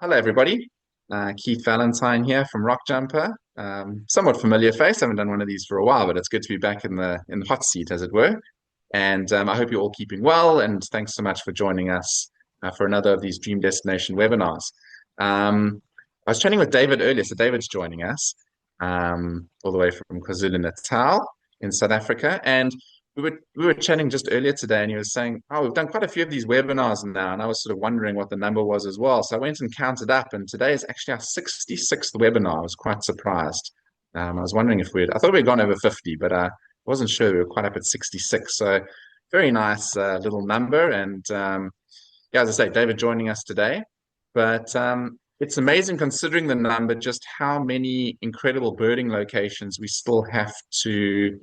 Hello, everybody. Keith Valentine here from Rock Jumper. Somewhat familiar face. I haven't done one of these for a while, but it's good to be back in the hot seat, as it were. And I hope you're all keeping well. And thanks so much for joining us for another of these Dream Destination webinars. I was chatting with David earlier, so David's joining us all the way from KwaZulu-Natal in South Africa, and we were chatting just earlier today, and he was saying, "Oh, we've done quite a few of these webinars now," and I was sort of wondering what the number was as well. So I went and counted up, and today is actually our 66th webinar. I was quite surprised. I was wondering if I thought we'd gone over 50, but I wasn't sure we were quite up at 66. So very nice little number, and yeah, as I say, David joining us today, but it's amazing considering the number, just how many incredible birding locations we still have to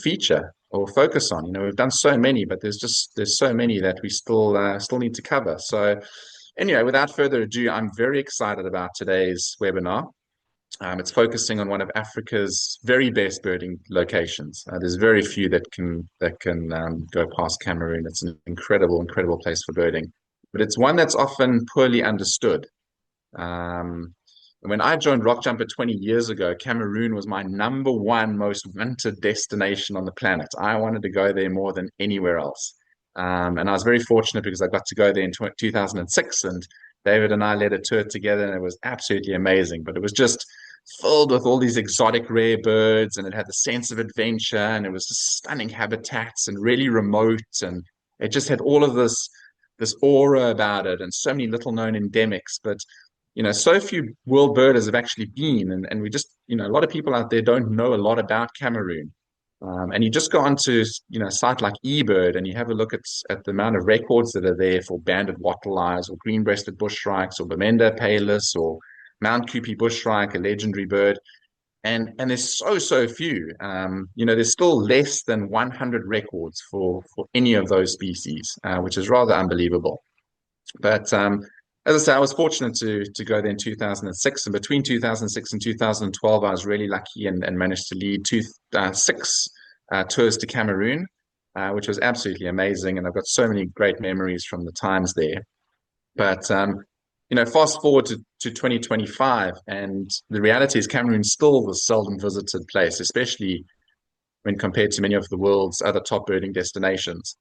feature or focus on. We've done so many, but there's so many that we still need to cover. So anyway, without further ado, I'm very excited about today's webinar. It's focusing on one of Africa's very best birding locations. There's very few that can go past Cameroon. It's an incredible place for birding, but it's one that's often poorly understood. When I joined Rock Jumper 20 years ago, Cameroon was my number one most wanted destination on the planet. I wanted to go there more than anywhere else. And I was very fortunate because I got to go there in 2006, and David and I led a tour together, and it was absolutely amazing. But it was just filled with all these exotic rare birds, and it had the sense of adventure, and it was just stunning habitats and really remote, and it just had all of this aura about it, and so many little known endemics. But so few world birders have actually been, and we just, a lot of people out there don't know a lot about Cameroon. And you just go onto, a site like eBird, and you have a look at the amount of records that are there for banded wattle-eyes or green-breasted bushshrikes or Bamenda Apalis or Mount Kupe bushshrike, a legendary bird. And there's so few. There's still less than 100 records for any of those species, which is rather unbelievable. But as I say, I was fortunate to go there in 2006, and between 2006 and 2012, I was really lucky and managed to lead six tours to Cameroon, which was absolutely amazing. And I've got so many great memories from the times there. But fast forward to 2025, and the reality is Cameroon's still the seldom visited place, especially when compared to many of the world's other top birding destinations.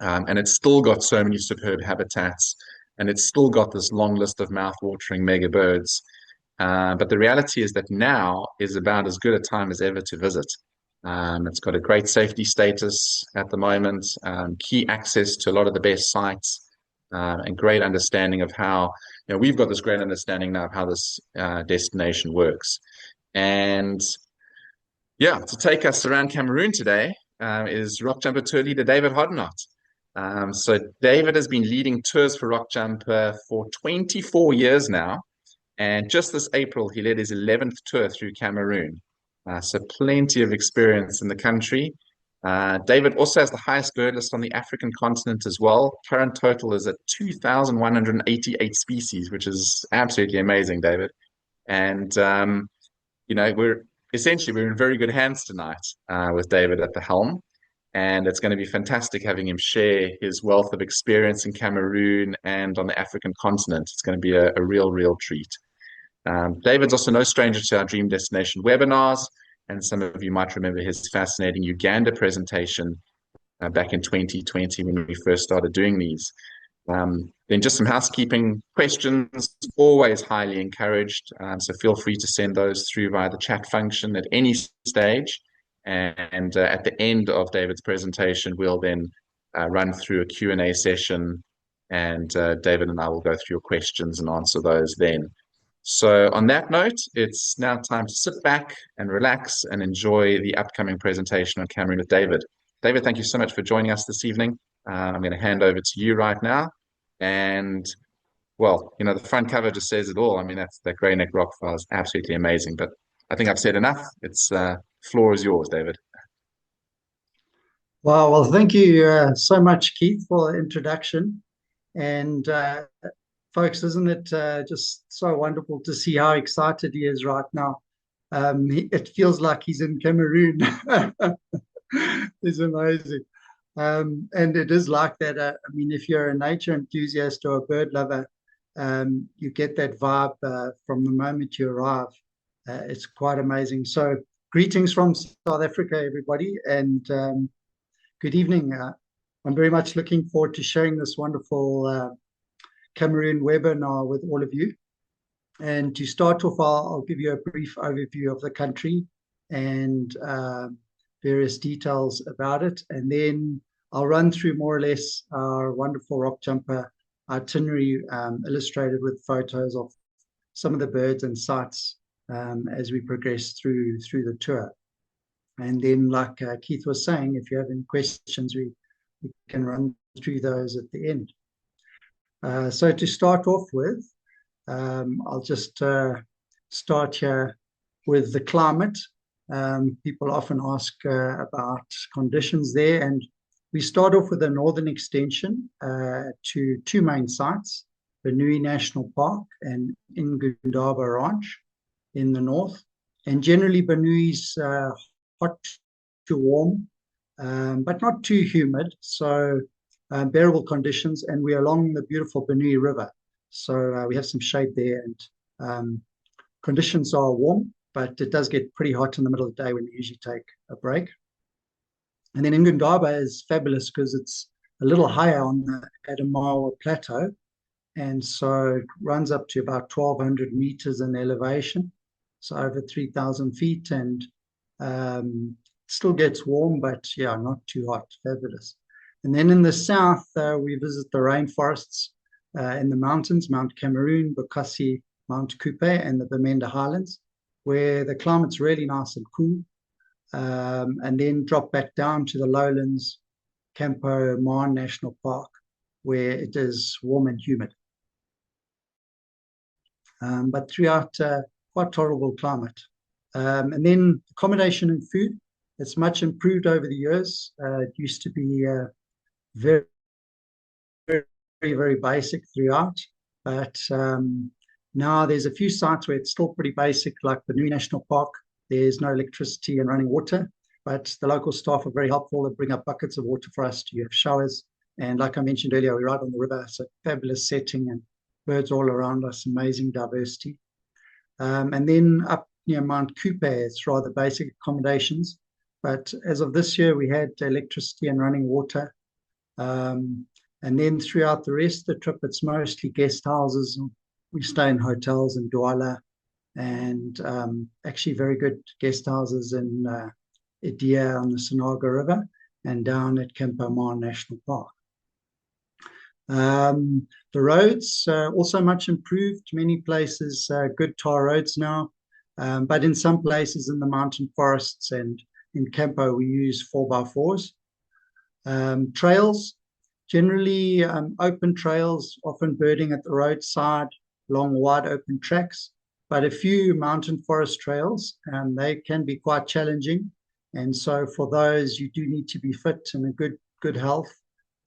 And it's still got so many superb habitats, and it's still got this long list of mouth-watering mega birds. But the reality is that now is about as good a time as ever to visit. It's got a great safety status at the moment, key access to a lot of the best sites, and great understanding of how, we've got this great understanding now of how this destination works. And yeah, to take us around Cameroon today is Rock Jumper tour leader David Hoddinott. So David has been leading tours for Rock Jumper for 24 years now, and just this April he led his 11th tour through Cameroon. So plenty of experience in the country. David also has the highest bird list on the African continent as well. Current total is at 2,188 species, which is absolutely amazing, David. And we're in very good hands tonight with David at the helm. And it's going to be fantastic having him share his wealth of experience in Cameroon and on the African continent. It's going to be a real treat. David's also no stranger to our Dream Destination webinars, and some of you might remember his fascinating Uganda presentation back in 2020 when we first started doing these. Then just some housekeeping questions, always highly encouraged. So feel free to send those through via the chat function at any stage. And at the end of David's presentation, we'll then run through a Q&A session, and David and I will go through your questions and answer those then. So on that note, it's now time to sit back and relax and enjoy the upcoming presentation on Cameroon with David. David, thank you so much for joining us this evening. I'm going to hand over to you right now. And well, the front cover just says it all. I mean, that Grey-necked Rockfowl is absolutely amazing. But I think I've said enough. It's floor is yours, David. Wow, well, thank you so much, Keith, for the introduction. And folks, isn't it just so wonderful to see how excited he is right now? It feels like he's in Cameroon. It's amazing. And it is like that. I mean, if you're a nature enthusiast or a bird lover, you get that vibe from the moment you arrive. It's quite amazing. So greetings from South Africa, everybody, and good evening. I'm very much looking forward to sharing this wonderful Cameroon webinar with all of you. And to start off, I'll give you a brief overview of the country and various details about it. And then I'll run through more or less our wonderful rock jumper itinerary illustrated with photos of some of the birds and sites as we progress through the tour. And then, like Keith was saying, if you have any questions, we can run through those at the end. So to start off with, I'll just start here with the climate. People often ask about conditions there, and we start off with the northern extension to two main sites, Bonui National Park and Ingaba Ranch in the north. And generally, Bonui's hot to warm, but not too humid, so bearable conditions. And we're along the beautiful Bonui River, so we have some shade there, and conditions are warm, but it does get pretty hot in the middle of the day when you usually take a break. And then Ingaba is fabulous because it's a little higher on the Adamawa Plateau, and so it runs up to about 1,200 meters in elevation, so over 3,000 feet, and still gets warm, but yeah, not too hot. Fabulous. And then in the south, we visit the rainforests in the mountains, Mount Cameroon, Bukasi, Mount Kupe, and the Bamenda Highlands, where the climate's really nice and cool. And then drop back down to the lowlands, Campo National Park, where it is warm and humid. But throughout, quite tolerable climate. And then accommodation and food, it's much improved over the years. It used to be very, very, very basic throughout, but now there's a few sites where it's still pretty basic, like the Bonui National Park. There's no electricity and running water, but the local staff are very helpful. They bring up buckets of water for us to have showers. And like I mentioned earlier, we're right on the river, so fabulous setting and birds all around us, amazing diversity. And then up near Mount Kupe, it's rather basic accommodations. But as of this year, we had electricity and running water. And then throughout the rest of the trip, it's mostly guest houses. We stay in hotels in Douala, and actually very good guest houses in Idia on the Sonaga River and down at Campo National Park. The roads also much improved. Many places good tar roads now, but in some places in the mountain forests and in Campo we use 4x4s. Trails, generally open trails, often birding at the roadside, long wide open tracks, but a few mountain forest trails, they can be quite challenging, and so for those you do need to be fit and in good health.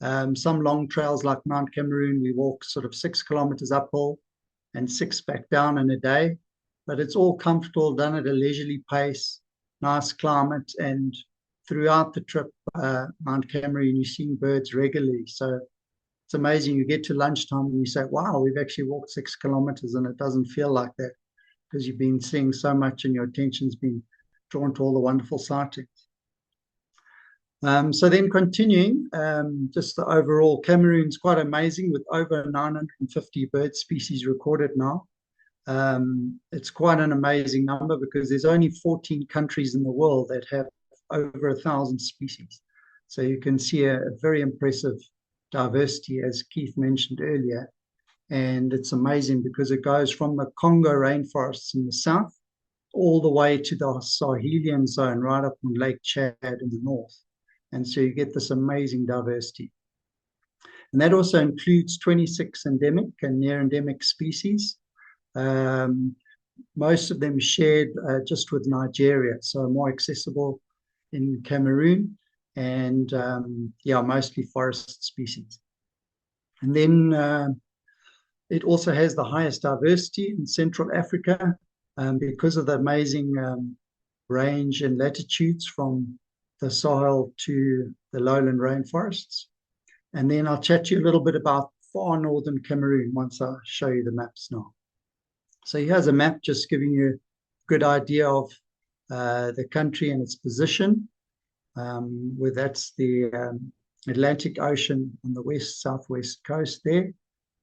Some long trails like Mount Cameroon, we walk sort of 6 kilometers uphill and 6 back down in a day, but it's all comfortable, done at a leisurely pace, nice climate, and throughout the trip, Mount Cameroon, you're seeing birds regularly. So it's amazing. You get to lunchtime and you say, wow, we've actually walked 6 kilometers, and it doesn't feel like that because you've been seeing so much and your attention's been drawn to all the wonderful sightings. So then continuing, just the overall, Cameroon's quite amazing with over 950 bird species recorded now. It's quite an amazing number because there's only 14 countries in the world that have over 1,000 species. So you can see a very impressive diversity, as Keith mentioned earlier. And it's amazing because it goes from the Congo rainforests in the south all the way to the Sahelian zone, right up on Lake Chad in the north. And so you get this amazing diversity. And that also includes 26 endemic and near-endemic species. Most of them shared just with Nigeria, so more accessible in Cameroon, and yeah, mostly forest species. And then it also has the highest diversity in Central Africa because of the amazing range and latitudes from the Sahel to the lowland rainforests. And then I'll chat to you a little bit about far northern Cameroon once I show you the maps now. So here's a map just giving you a good idea of the country and its position, where that's the Atlantic Ocean on the southwest coast there.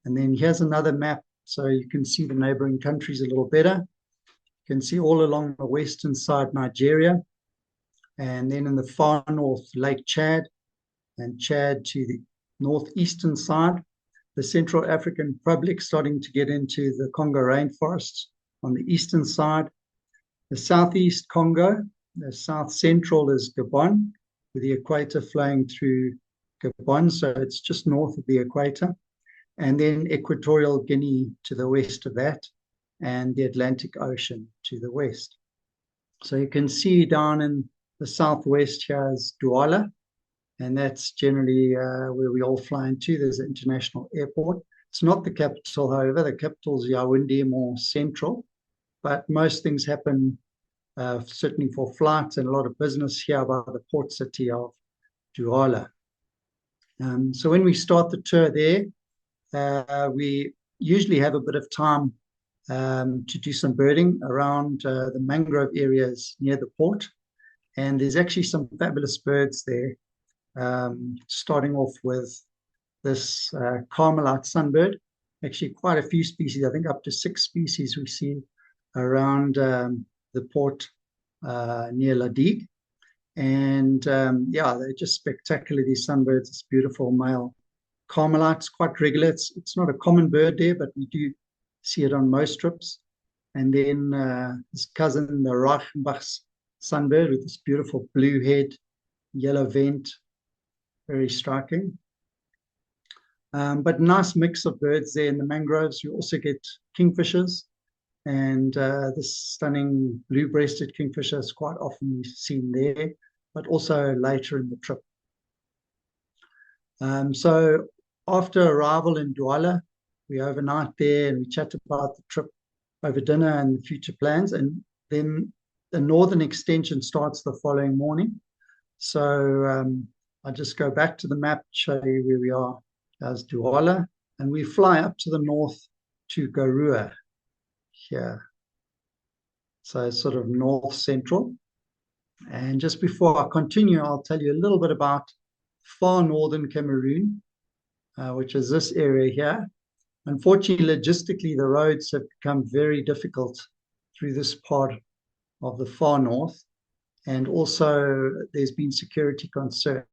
And then here's another map, so you can see the neighboring countries a little better. You can see all along the western side Nigeria, and then in the far north Lake Chad, and Chad to the northeastern side, the Central African Republic starting to get into the Congo rainforests on the eastern side, the southeast Congo, the south central is Gabon, with the equator flowing through Gabon, so it's just north of the equator, and then Equatorial Guinea to the west of that, and the Atlantic Ocean to the west. So you can see down in the southwest here is Douala, and that's generally where we all fly into. There's an international airport. It's not the capital, however. The capital is Yaoundé, more central, but most things happen certainly for flights and a lot of business here by the port city of Douala. So when we start the tour there, we usually have a bit of time to do some birding around the mangrove areas near the port. And there's actually some fabulous birds there, starting off with this Carmelite sunbird. Actually quite a few species, I think up to 6 species we see around the port near La Digue. And yeah, they're just spectacular, these sunbirds. It's beautiful male Carmelite's quite regular. It's not a common bird there, but we do see it on most trips. And then his cousin, the Reichenbach's sunbird, with this beautiful blue head, yellow vent, very striking. But nice mix of birds there in the mangroves. You also get kingfishers, and this stunning blue-breasted kingfisher is quite often seen there, but also later in the trip. So after arrival in Douala, we overnight there and we chat about the trip over dinner and the future plans, and then the northern extension starts the following morning. So I'll just go back to the map, show you where we are as Douala, and we fly up to the north to Garua here. So sort of north central. And just before I continue, I'll tell you a little bit about far northern Cameroon, which is this area here. Unfortunately, logistically, the roads have become very difficult through this part of the far north. And also there's been security concern.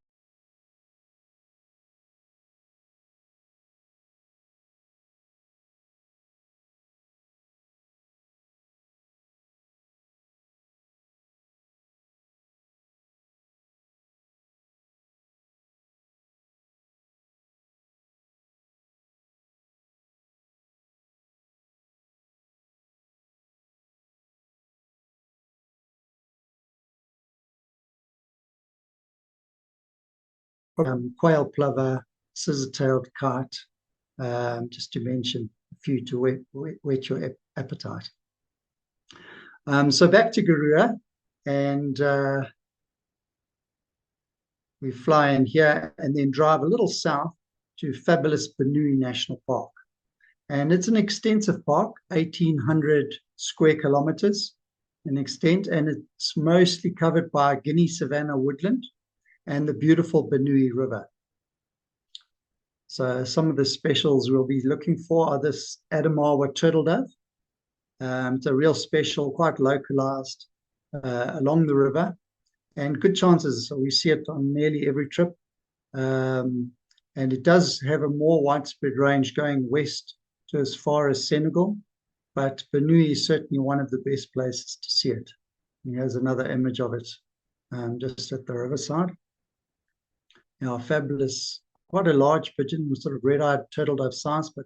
Quail plover, scissor-tailed kite, just to mention a few to whet your appetite. So back to Garua, and we fly in here and then drive a little south to fabulous Bonui National Park. And it's an extensive park, 1,800 square kilometers in extent, and it's mostly covered by Guinea savanna woodland and the beautiful Bonui River. So some of the specials we'll be looking for are this Adamawa turtle dove. It's a real special, quite localized along the river, and good chances. So we see it on nearly every trip. And it does have a more widespread range going west to as far as Senegal, but Bonui is certainly one of the best places to see it. And here's another image of it just at the riverside. Now, fabulous, quite a large pigeon with sort of red-eyed turtle dove size, but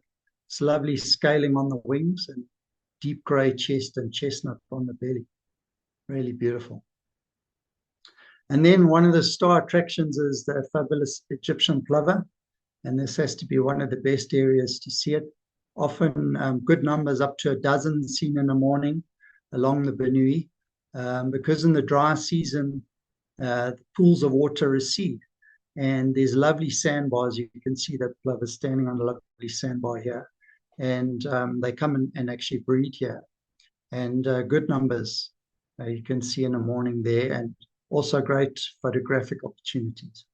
it's lovely scaling on the wings and deep gray chest and chestnut on the belly. Really beautiful. And then one of the star attractions is the fabulous Egyptian plover, and this has to be one of the best areas to see it. Often good numbers, up to a dozen seen in the morning along the Bonui, because in the dry season, the pools of water recede. And there's lovely sandbars. You can see that plover standing on a lovely sandbar here. And they come and actually breed here. And good numbers you can see in the morning there, and also great photographic opportunities.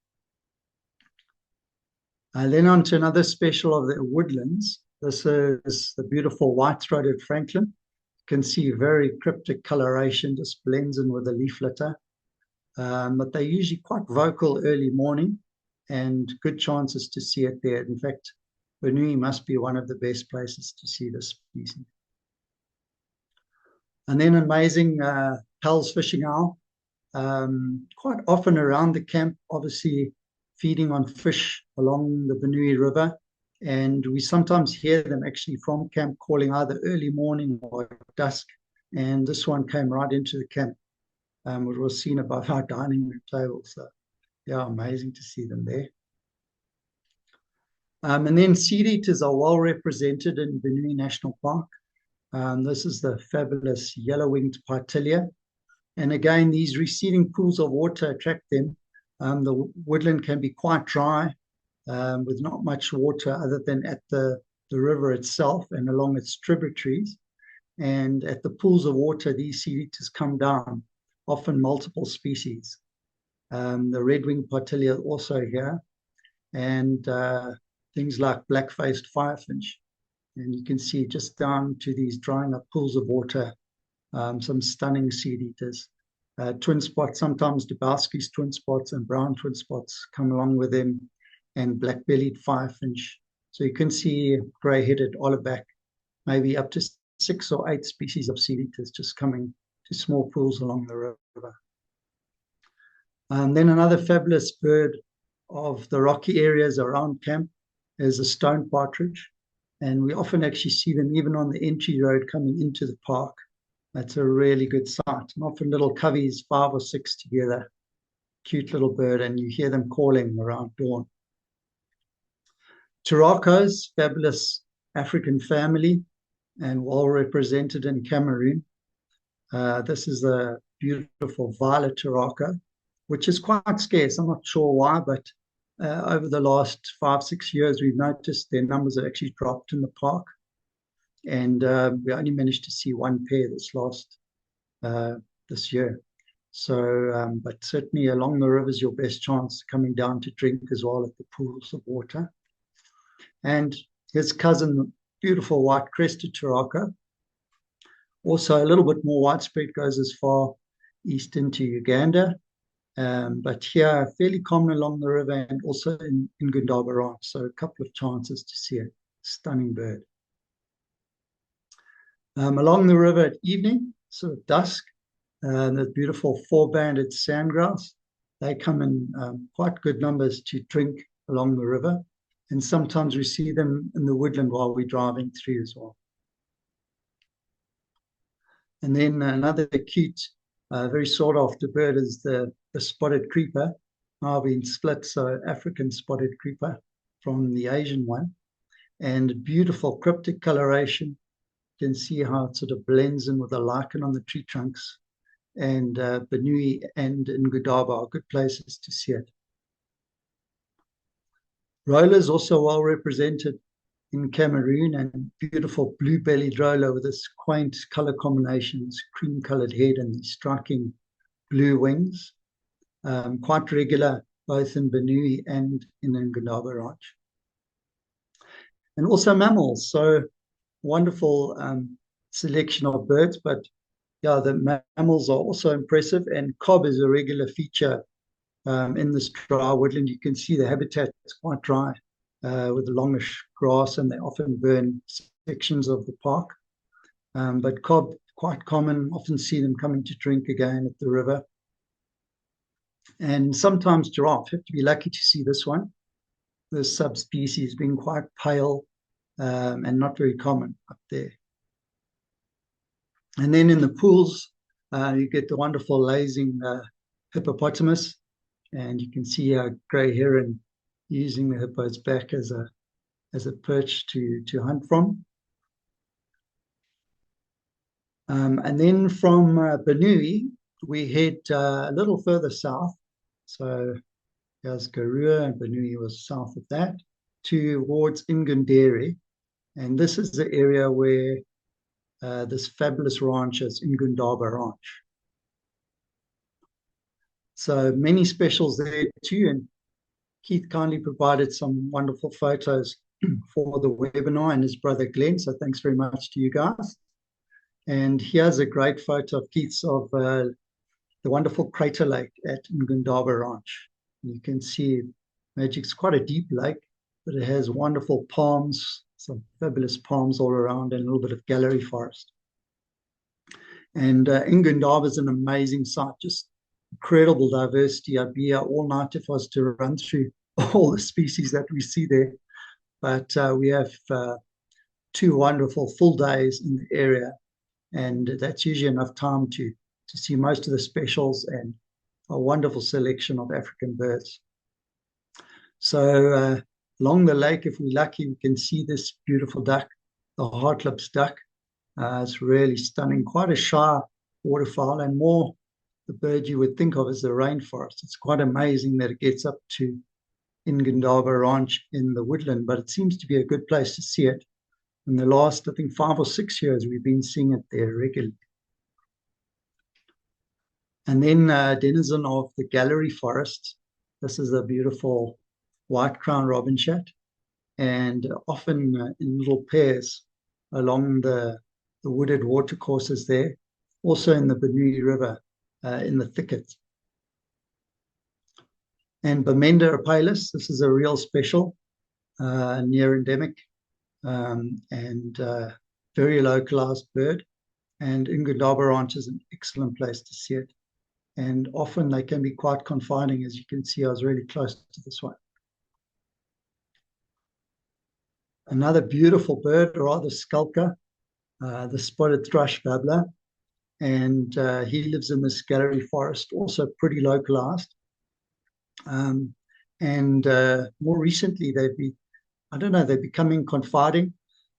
Then on to another special of the woodlands. This is the beautiful white-throated francolin. You can see very cryptic coloration, just blends in with the leaf litter. But they're usually quite vocal early morning, and good chances to see it there. In fact, Bonui must be one of the best places to see this species. And then amazing Pell's fishing owl, quite often around the camp, obviously feeding on fish along the Bonui River. And we sometimes hear them actually from camp calling either early morning or dusk. And this one came right into the camp. It was seen above our dining room table. So, yeah, amazing to see them there. And then seed eaters are well represented in Bonui National Park. This is the fabulous yellow-winged Pytilia. And again, these receding pools of water attract them. The woodland can be quite dry with not much water other than at the river itself and along its tributaries. And at the pools of water, these seed eaters come down, often multiple species. The red-winged Pytilia also here, and things like black-faced firefinch. And you can see just down to these drying up pools of water, some stunning seed eaters. Twin spots, sometimes Dybowski's twin spots and brown twin spots come along with them, and black-bellied firefinch. So you can see grey-headed Oliveback, maybe up to 6 or 8 species of seed eaters just coming to small pools along the river. Then another fabulous bird of the rocky areas around camp is a stone partridge. And we often actually see them even on the entry road coming into the park. That's a really good sight. And often little coveys, 5 or 6 together. Cute little bird, and you hear them calling around dawn. Turacos, fabulous African family, and well represented in Cameroon. This is a beautiful violet Turaco, which is quite scarce. I'm not sure why, but over the last 5-6 years, we've noticed their numbers have actually dropped in the park. And we only managed to see 1 pair this year. So, but certainly along the river is your best chance coming down to drink as well at the pools of water. And his cousin, beautiful white crested Turaco, also a little bit more widespread, goes as far east into Uganda. But here, fairly common along the river and also in Ingaba Ranch. So a couple of chances to see a stunning bird. Along the river at evening, sort of dusk, the beautiful 4-banded sandgrouse. They come in quite good numbers to drink along the river. And sometimes we see them in the woodland while we're driving through as well. And then another cute, very sought after bird is the spotted creeper, now being split, so African spotted creeper from the Asian one. And beautiful cryptic coloration. You can see how it sort of blends in with the lichen on the tree trunks. And Bonui and Ingaba are good places to see it. Rollers also well represented in Cameroon, and beautiful blue-bellied roller with this quaint color combinations, cream-colored head and these striking blue wings. Quite regular both in Bonui and in Ingaba Ranch. And also mammals, so wonderful selection of birds, but yeah, the mammals are also impressive, and cob is a regular feature in this dry woodland. You can see the habitat is quite dry with longish grass, and they often burn sections of the park. But cob, quite common, often see them coming to drink again at the river. And sometimes giraffe, have to be lucky to see this one. The subspecies being quite pale and not very common up there. And then in the pools, you get the wonderful lazing hippopotamus, and you can see a grey heron using the hippo's back as a perch to hunt from. And then from Bonui, we head a little further south. So Here's Karua, and Bonui was south of that, towards Ingundere. And this is the area where this fabulous ranch is, Ingaba Ranch. So many specials there too. And Keith kindly provided some wonderful photos for the webinar, and his brother Glenn. So thanks very much to you guys. And here's a great photo of Keith's of the wonderful crater lake at Ingaba Ranch. You can see Magic's quite a deep lake, but it has wonderful palms, some fabulous palms all around, and a little bit of gallery forest. And Ingundaba is an amazing site, just incredible diversity. I'd be here all night if I was to run through all the species that we see there. But we have 2 wonderful full days in the area, and that's usually enough time to see most of the specials and a wonderful selection of African birds. So along the lake, if we're lucky, we can see this beautiful duck, the Hartlips duck. It's really stunning, quite a shy waterfowl, and more the bird you would think of as the rainforest. It's quite amazing that it gets up to Ingaba Ranch in the woodland, but it seems to be a good place to see it. In the last, I think, 5 or 6 years, we've been seeing it there regularly. And then denizen of the gallery forest. This is a beautiful white-crowned robinchat, and often in little pairs along the wooded watercourses there, also in the Bonui River, in the thickets. And Bamenda Apalis, this is a real special, near-endemic, and very localized bird. And Ingaba Ranch is an excellent place to see it. And often they can be quite confiding. As you can see, I was really close to this one. Another beautiful bird, or rather skulker, the spotted Thrush-Babbler. And he lives in this gallery forest, also pretty localized. And more recently, they're becoming confiding.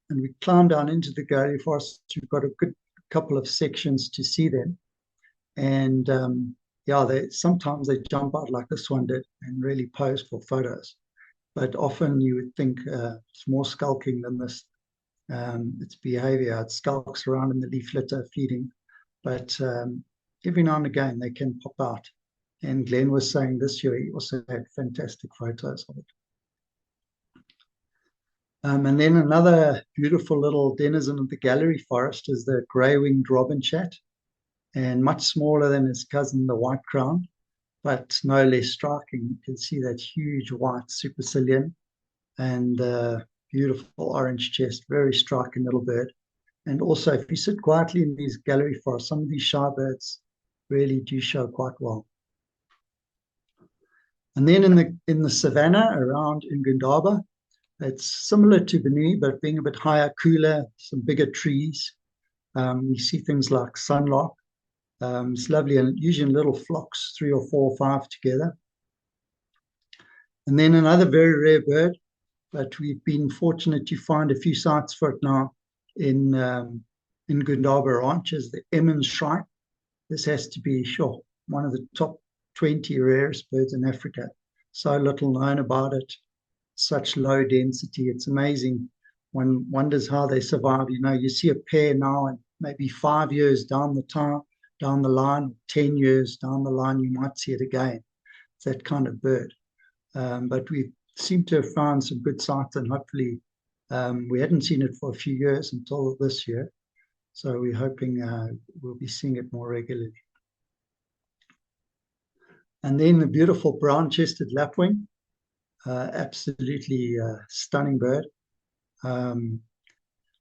And we climb down into the gallery forest. We've got a good couple of sections to see them. And sometimes they jump out like this one did and really pose for photos. But often you would think it's more skulking than this. Its behavior, it skulks around in the leaf litter feeding. But every now and again they can pop out. And Glenn was saying this year he also had fantastic photos of it. And then another beautiful little denizen of the gallery forest is the grey-winged robinchat, and much smaller than his cousin, the white-crowned, but no less striking. You can see that huge white supercilium and beautiful orange chest, very striking little bird. And also, if you sit quietly in these gallery forests, some of these shy birds really do show quite well. And then in the savannah around Ingundaba, it's similar to Bonui, but being a bit higher, cooler, some bigger trees. You see things like sunlark. It's lovely, and usually in little flocks, 3 or 4 or 5 together. And then another very rare bird, but we've been fortunate to find a few sites for it now in Ingaba Ranch, is the Emmons shrike. This has to be, sure, one of the top 20 rarest birds in Africa. So little known about it, such low density. It's amazing. One wonders how they survive. You know, you see a pair now, and maybe 5 years down the line, 10 years down the line, you might see it again. It's that kind of bird. But we seem to have found some good sites, and hopefully we hadn't seen it for a few years until this year. So we're hoping we'll be seeing it more regularly. And then the beautiful brown-chested lapwing, absolutely stunning bird.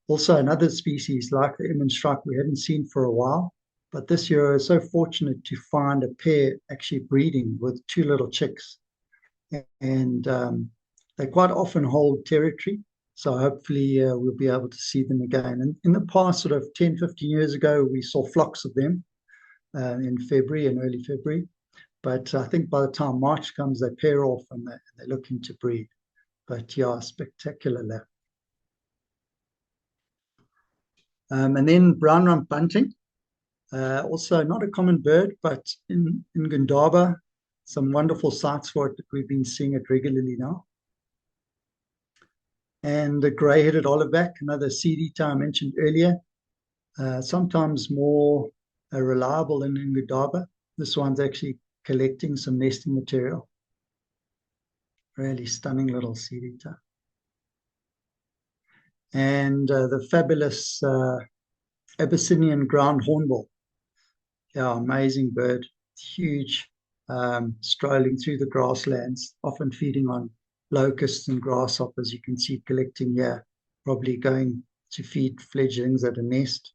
Also another species like the Emmons shrike we hadn't seen for a while, but this year I was so fortunate to find a pair actually breeding with 2 little chicks. And they quite often hold territory, so hopefully we'll be able to see them again. And in the past, sort of 10, 15 years ago, we saw flocks of them in February and early February. But I think by the time March comes, they pair off and they're looking to breed. But yeah, spectacular lap. And then brown rump bunting, also not a common bird, but in Ingundaba, some wonderful sites for it that we've been seeing it regularly now. And the grey-headed Oliveback, another seed eater I mentioned earlier, sometimes more reliable than Ingaba. This one's actually collecting some nesting material. Really stunning little seed eater. And the fabulous Abyssinian ground hornbill. Yeah, amazing bird, huge, strolling through the grasslands, often feeding on locusts and grasshoppers. You can see collecting here, probably going to feed fledglings at a nest,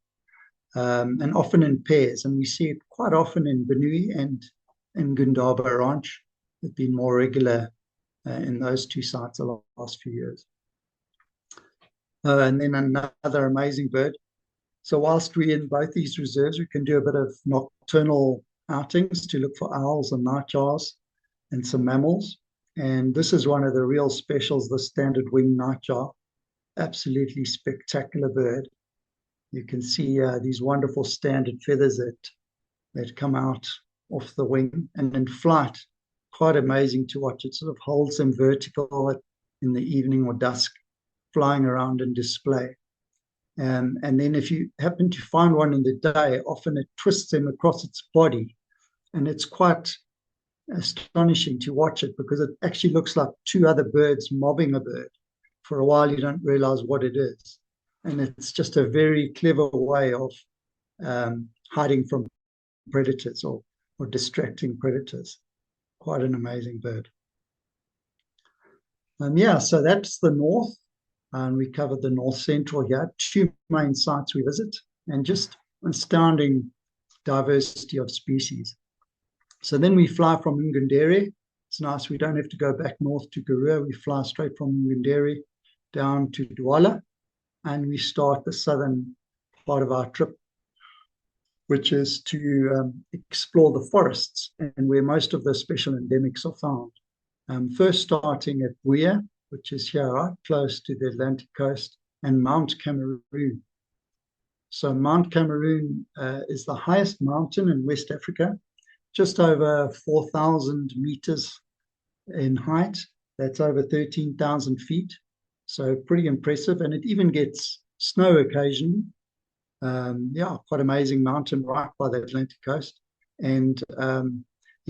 and often in pairs. And we see it quite often in Bonui and in Ingaba Ranch. It's been more regular in those two sites the last few years. And then another amazing bird. So whilst we're in both these reserves, we can do a bit of nocturnal outings to look for owls and nightjars and some mammals. And this is one of the real specials, the standard wing nightjar. Absolutely spectacular bird. You can see these wonderful standard feathers that come out off the wing. And in flight, quite amazing to watch. It sort of holds them vertical in the evening or dusk, flying around and display. And then if you happen to find one in the day, often it twists them across its body. And it's quite astonishing to watch it because it actually looks like two other birds mobbing a bird. For a while, you don't realize what it is. And it's just a very clever way of hiding from predators or distracting predators. Quite an amazing bird. Yeah, so that's the north. And we covered the north central here, two main sites we visit, and just astounding diversity of species. So then we fly from Ngundere. It's nice, we don't have to go back north to Karoo. We fly straight from Ngundere down to Douala, and we start the southern part of our trip, which is to explore the forests and where most of the special endemics are found. First starting at Buea, which is here, right close to the Atlantic coast, and Mount Cameroon. So Mount Cameroon is the highest mountain in West Africa, just over 4,000 meters in height. That's over 13,000 feet. So pretty impressive. And it even gets snow occasionally. Yeah, quite amazing mountain right by the Atlantic coast. And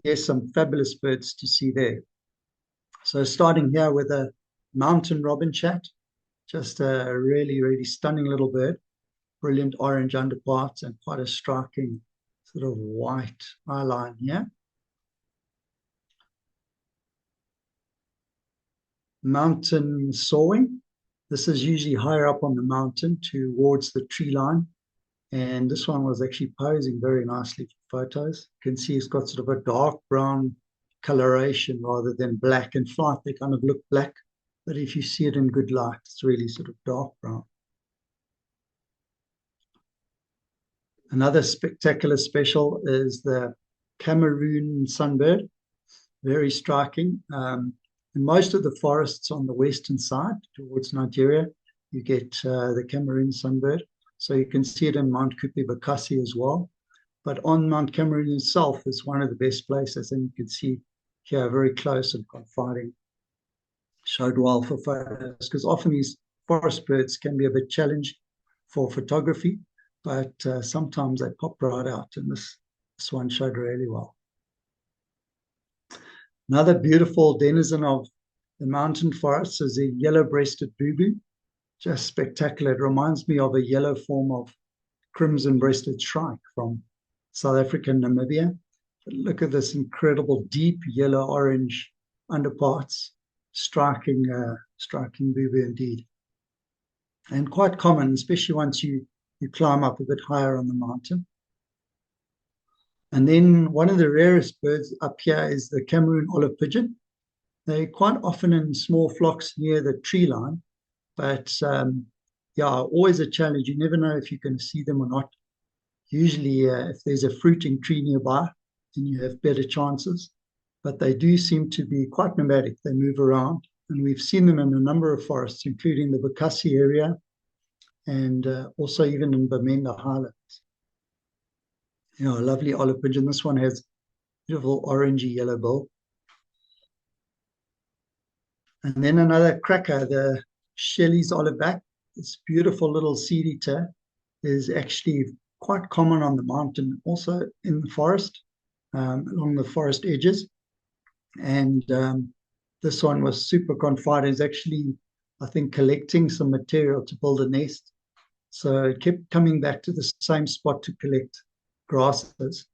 yes, some fabulous birds to see there. So starting here with a mountain robin chat, just a really, really stunning little bird, brilliant orange underparts and quite a striking sort of white eyeline here. Mountain sawing. This is usually higher up on the mountain towards the tree line. And this one was actually posing very nicely for photos. You can see it's got sort of a dark brown coloration rather than black. In flight, they kind of look black. But if you see it in good light, it's really sort of dark brown. Another spectacular special is the Cameroon sunbird. Very striking. In most of the forests on the western side towards Nigeria, you get the Cameroon sunbird. So you can see it in Mount Kupe, Bukasi as well. But on Mount Cameroon itself is one of the best places. And you can see here very close and confiding. Showed well for photos because often these forest birds can be a bit challenging for photography, but sometimes they pop right out, and this one showed really well. Another beautiful denizen of the mountain forests is a yellow-breasted bubu, just spectacular. It reminds me of a yellow form of crimson-breasted shrike from South Africa and Namibia. But look at this incredible deep yellow-orange underparts. Striking bubu indeed, and quite common, especially once you climb up a bit higher on the mountain. And then one of the rarest birds up here is the Cameroon olive pigeon. They're quite often in small flocks near the tree line, but yeah, always a challenge. You never know if you can see them or not. Usually, if there's a fruiting tree nearby, then you have better chances. But they do seem to be quite nomadic. They move around, and we've seen them in a number of forests, including the Bukasi area and also even in Bamenda highlands. You know, a lovely olive pigeon. This one has beautiful orangey yellow bill. And then another cracker, the Shelley's Oliveback, this beautiful little seed eater, is actually quite common on the mountain, also in the forest, along the forest edges. And this one was super confided. It's actually, I think, collecting some material to build a nest. So it kept coming back to the same spot to collect grasses.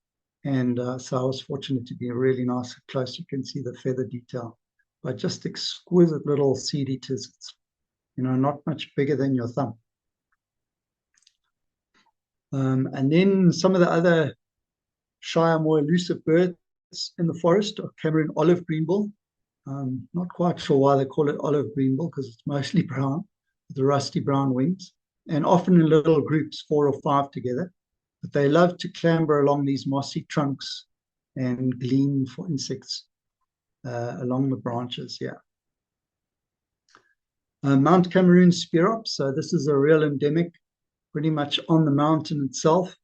And so I was fortunate to be really nice and close. You can see the feather detail. But just exquisite little seed eaters. It's, not much bigger than your thumb. And then some of the other shyer, more elusive birds in the forest are Cameroon olive greenbill. Not quite sure why they call it olive greenbill, because it's mostly brown with the rusty brown wings, and often in little groups, 4 or 5 together. But they love to clamber along these mossy trunks and glean for insects along the branches. Yeah. Mount Cameroon spearops. So this is a real endemic, pretty much on the mountain itself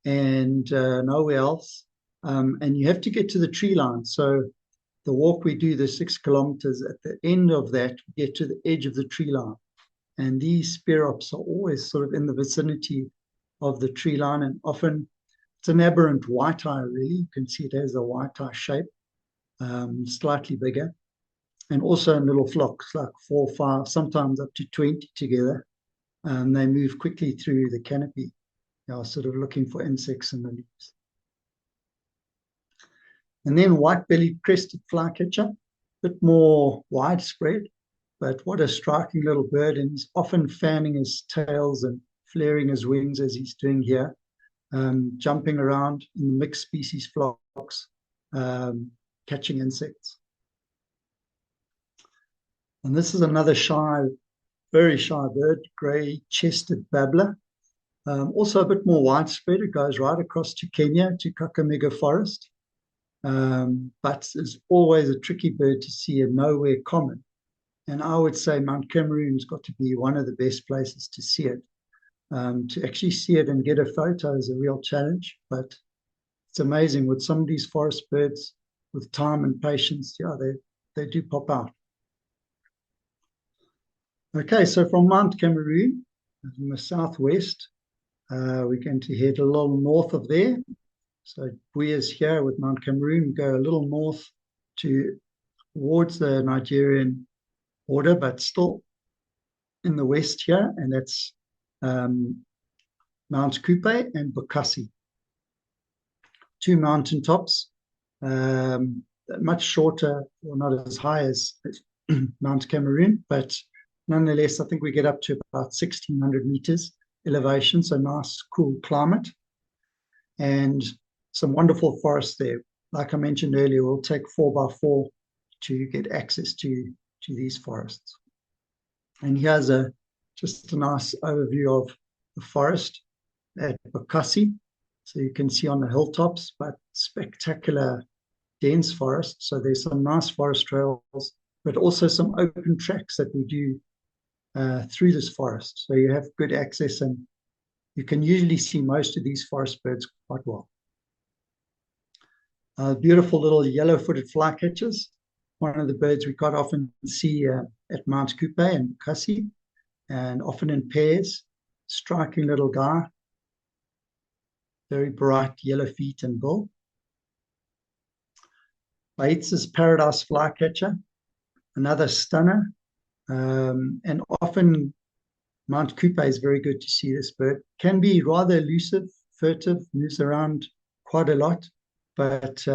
and nowhere else. And you have to get to the tree line. So the walk we do, the 6 kilometers, at the end of that, we get to the edge of the tree line. And these spearops are always sort of in the vicinity of the tree line, and often it's an aberrant white eye, really. You can see it has a white eye shape, slightly bigger, and also in little flocks, like 4, 5, sometimes up to 20 together. They move quickly through the canopy. They are sort of looking for insects in the leaves. And then white-bellied crested flycatcher, a bit more widespread, but what a striking little bird. And he's often fanning his tails and flaring his wings as he's doing here, jumping around in the mixed species flocks, catching insects. And this is another shy, very shy bird, grey-chested babbler. Also a bit more widespread. It goes right across to Kenya, to Kakamega Forest. But it's always a tricky bird to see and nowhere common. And I would say Mount Cameroon's got to be one of the best places to see it. To actually see it and get a photo is a real challenge, but it's amazing with some of these forest birds, with time and patience, yeah, they do pop out. Okay, so from Mount Cameroon, in the southwest, we're going to head a little north of there. So we is here with Mount Cameroon, go a little north towards the Nigerian border, but still in the west here, and that's Mount Kupe and Bukasi. 2 mountain tops, much shorter, or not as high as Mount Cameroon, but nonetheless, I think we get up to about 1,600 meters elevation, so nice, cool climate, and some wonderful forests there. Like I mentioned earlier, we'll take 4x4 to get access to these forests. And here's just a nice overview of the forest at Bukasi. So you can see on the hilltops, but spectacular dense forest. So there's some nice forest trails, but also some open tracks that we do through this forest. So you have good access, and you can usually see most of these forest birds quite well. Beautiful little yellow-footed flycatchers, one of the birds we quite often see at Mount Kupe and Bukasi, and often in pairs. Striking little guy, very bright yellow feet and bill. Bates's paradise flycatcher, another stunner, and often Mount Kupe is very good to see this bird. Can be rather elusive, furtive, moves around quite a lot, but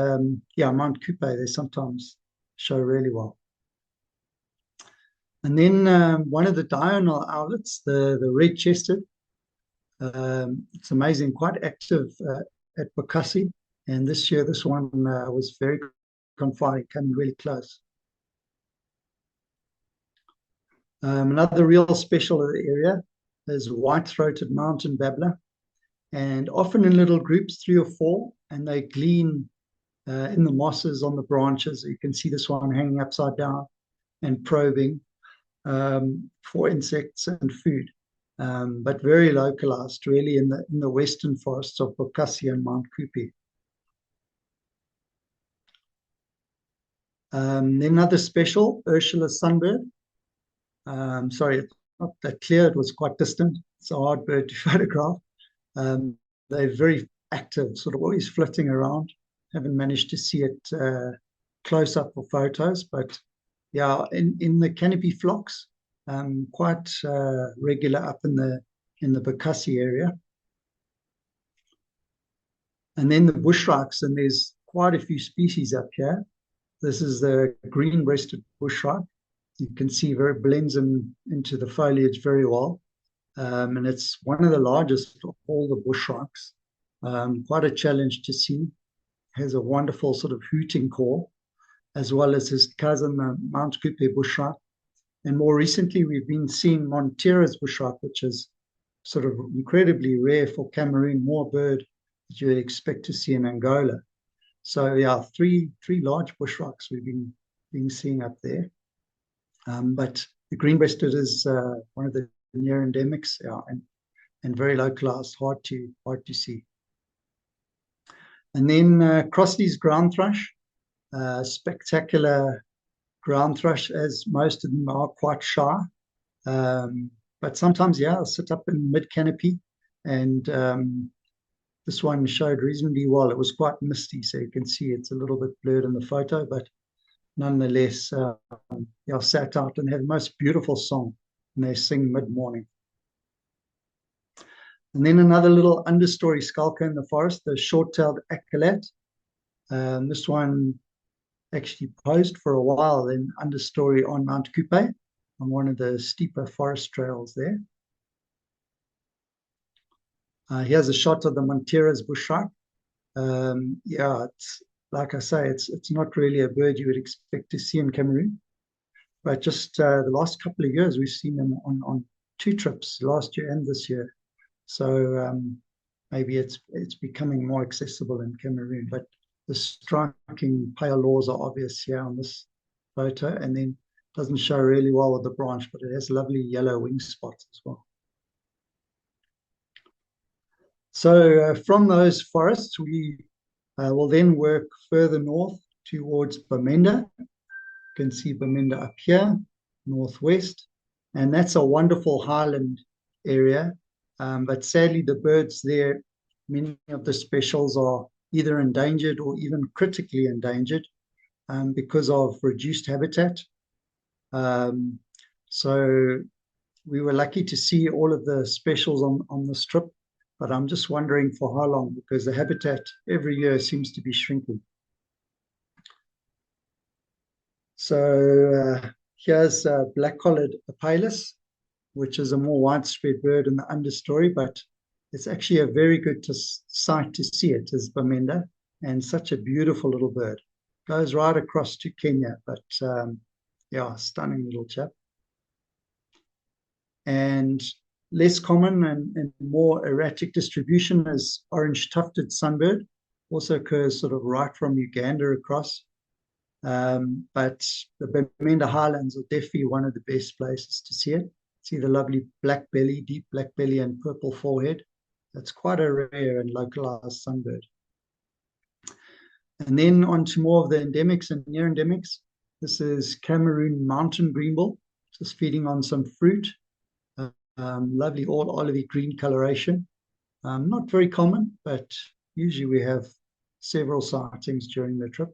yeah, Mount Kupe, they sometimes show really well. And then one of the diurnal owlets, the red-chested, it's amazing, quite active at Bukasi. And this year, this one was very confiding, coming really close. Another real special of the area is white-throated Mountain Babbler, and often in little groups, 3 or 4, and they glean in the mosses on the branches. You can see this one hanging upside down and probing for insects and food, but very localized, really, in the western forests of Bukasi and Mount Kupe. Then another special, Ursula sunbird. Sorry, it's not that clear. It was quite distant. It's a hard bird to photograph. They're very active, sort of always flitting around. Haven't managed to see it close up for photos, but yeah, in the canopy flocks, quite regular up in the Bukasi area. And then the Bushshrikes, and there's quite a few species up here. This is the green-breasted Bushshrike. You can see very blends into the foliage very well. And it's one of the largest of all the Bushshrikes. Quite a challenge to see. Has a wonderful sort of hooting call, as well as his cousin, the Mount Kupe Bushshrike. And more recently, we've been seeing Montera's Bushshrike, which is sort of incredibly rare for Cameroon, more bird that you would expect to see in Angola. So yeah, three large Bushshrikes we've been seeing up there. But the green-breasted is one of the near-endemics, yeah, and very localized, hard to see. And then Crossley's ground thrush, spectacular ground thrush, as most of them are quite shy. But sometimes, yeah, I'll sit up in mid-canopy, and this one showed reasonably well. It was quite misty, so you can see it's a little bit blurred in the photo, but nonetheless, yeah, sat out and had the most beautiful song, and they sing mid-morning. And then another little understory skulker in the forest, the short-tailed acalat. This one actually posed for a while in understory on Mount Kupe, on one of the steeper forest trails there. Here's a shot of the Montera's Bushshrike. Yeah, it's like I say, it's not really a bird you would expect to see in Cameroon. But just the last couple of years, we've seen them on 2 trips, last year and this year. So maybe it's becoming more accessible in Cameroon. But the striking pale lores are obvious here on this photo, and then doesn't show really well with the branch, but it has lovely yellow wing spots as well. So from those forests, we will then work further north towards Bamenda. You can see Bamenda up here, northwest, and that's a wonderful highland area. But sadly, the birds there, many of the specials are either endangered or even critically endangered because of reduced habitat. So we were lucky to see all of the specials on the strip, but I'm just wondering for how long, because the habitat every year seems to be shrinking. So here's black-collared Apalis, which is a more widespread bird in the understory, but it's actually a very good sight to see it as Bamenda, and such a beautiful little bird. Goes right across to Kenya, but yeah, stunning little chap. And less common and more erratic distribution is orange tufted sunbird. Also occurs sort of right from Uganda across. But the Bamenda Highlands are definitely one of the best places to see it. See the lovely black belly, deep black belly and purple forehead. That's quite a rare and localized sunbird. And then on to more of the endemics and near endemics. This is Cameroon mountain greenbill, just feeding on some fruit. Lovely all olivey green coloration. Not very common, but usually we have several sightings during the trip.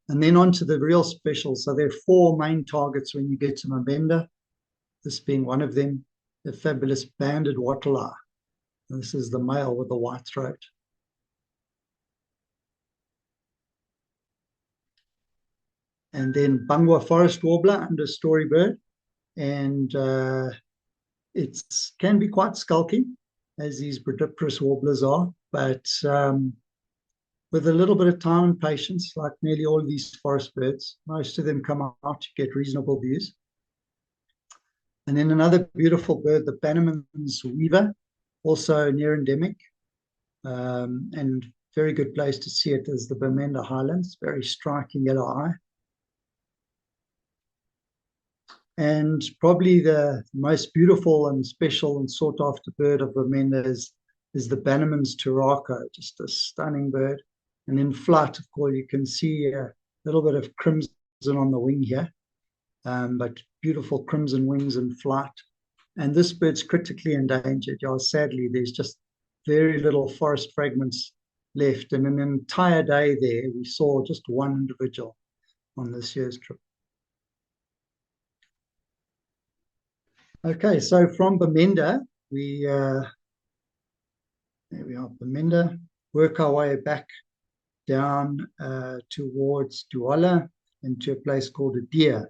And then on to the real specials. So there are 4 main targets when you get to Bamenda, this being one of them, the fabulous banded wattle-eye. This is the male with the white throat. And then Bangwa forest warbler, understory bird. And it can be quite skulky, as these brodiparous warblers are, but with a little bit of time and patience, like nearly all of these forest birds, most of them come out to get reasonable views. And then another beautiful bird, the Bannerman's weaver, also near endemic, and very good place to see it is the Bamenda Highlands, very striking yellow eye. And probably the most beautiful and special and sought after bird of Bmena is the Bannerman's Turaco, just a stunning bird. And in flight, of course, you can see a little bit of crimson on the wing here, but beautiful crimson wings in flight. And this bird's critically endangered. Yeah, sadly, there's just very little forest fragments left. And in an entire day there, we saw just one individual on this year's trip. Okay, so from Bamenda, there we are, Bamenda, work our way back down towards Douala and to a place called Adia,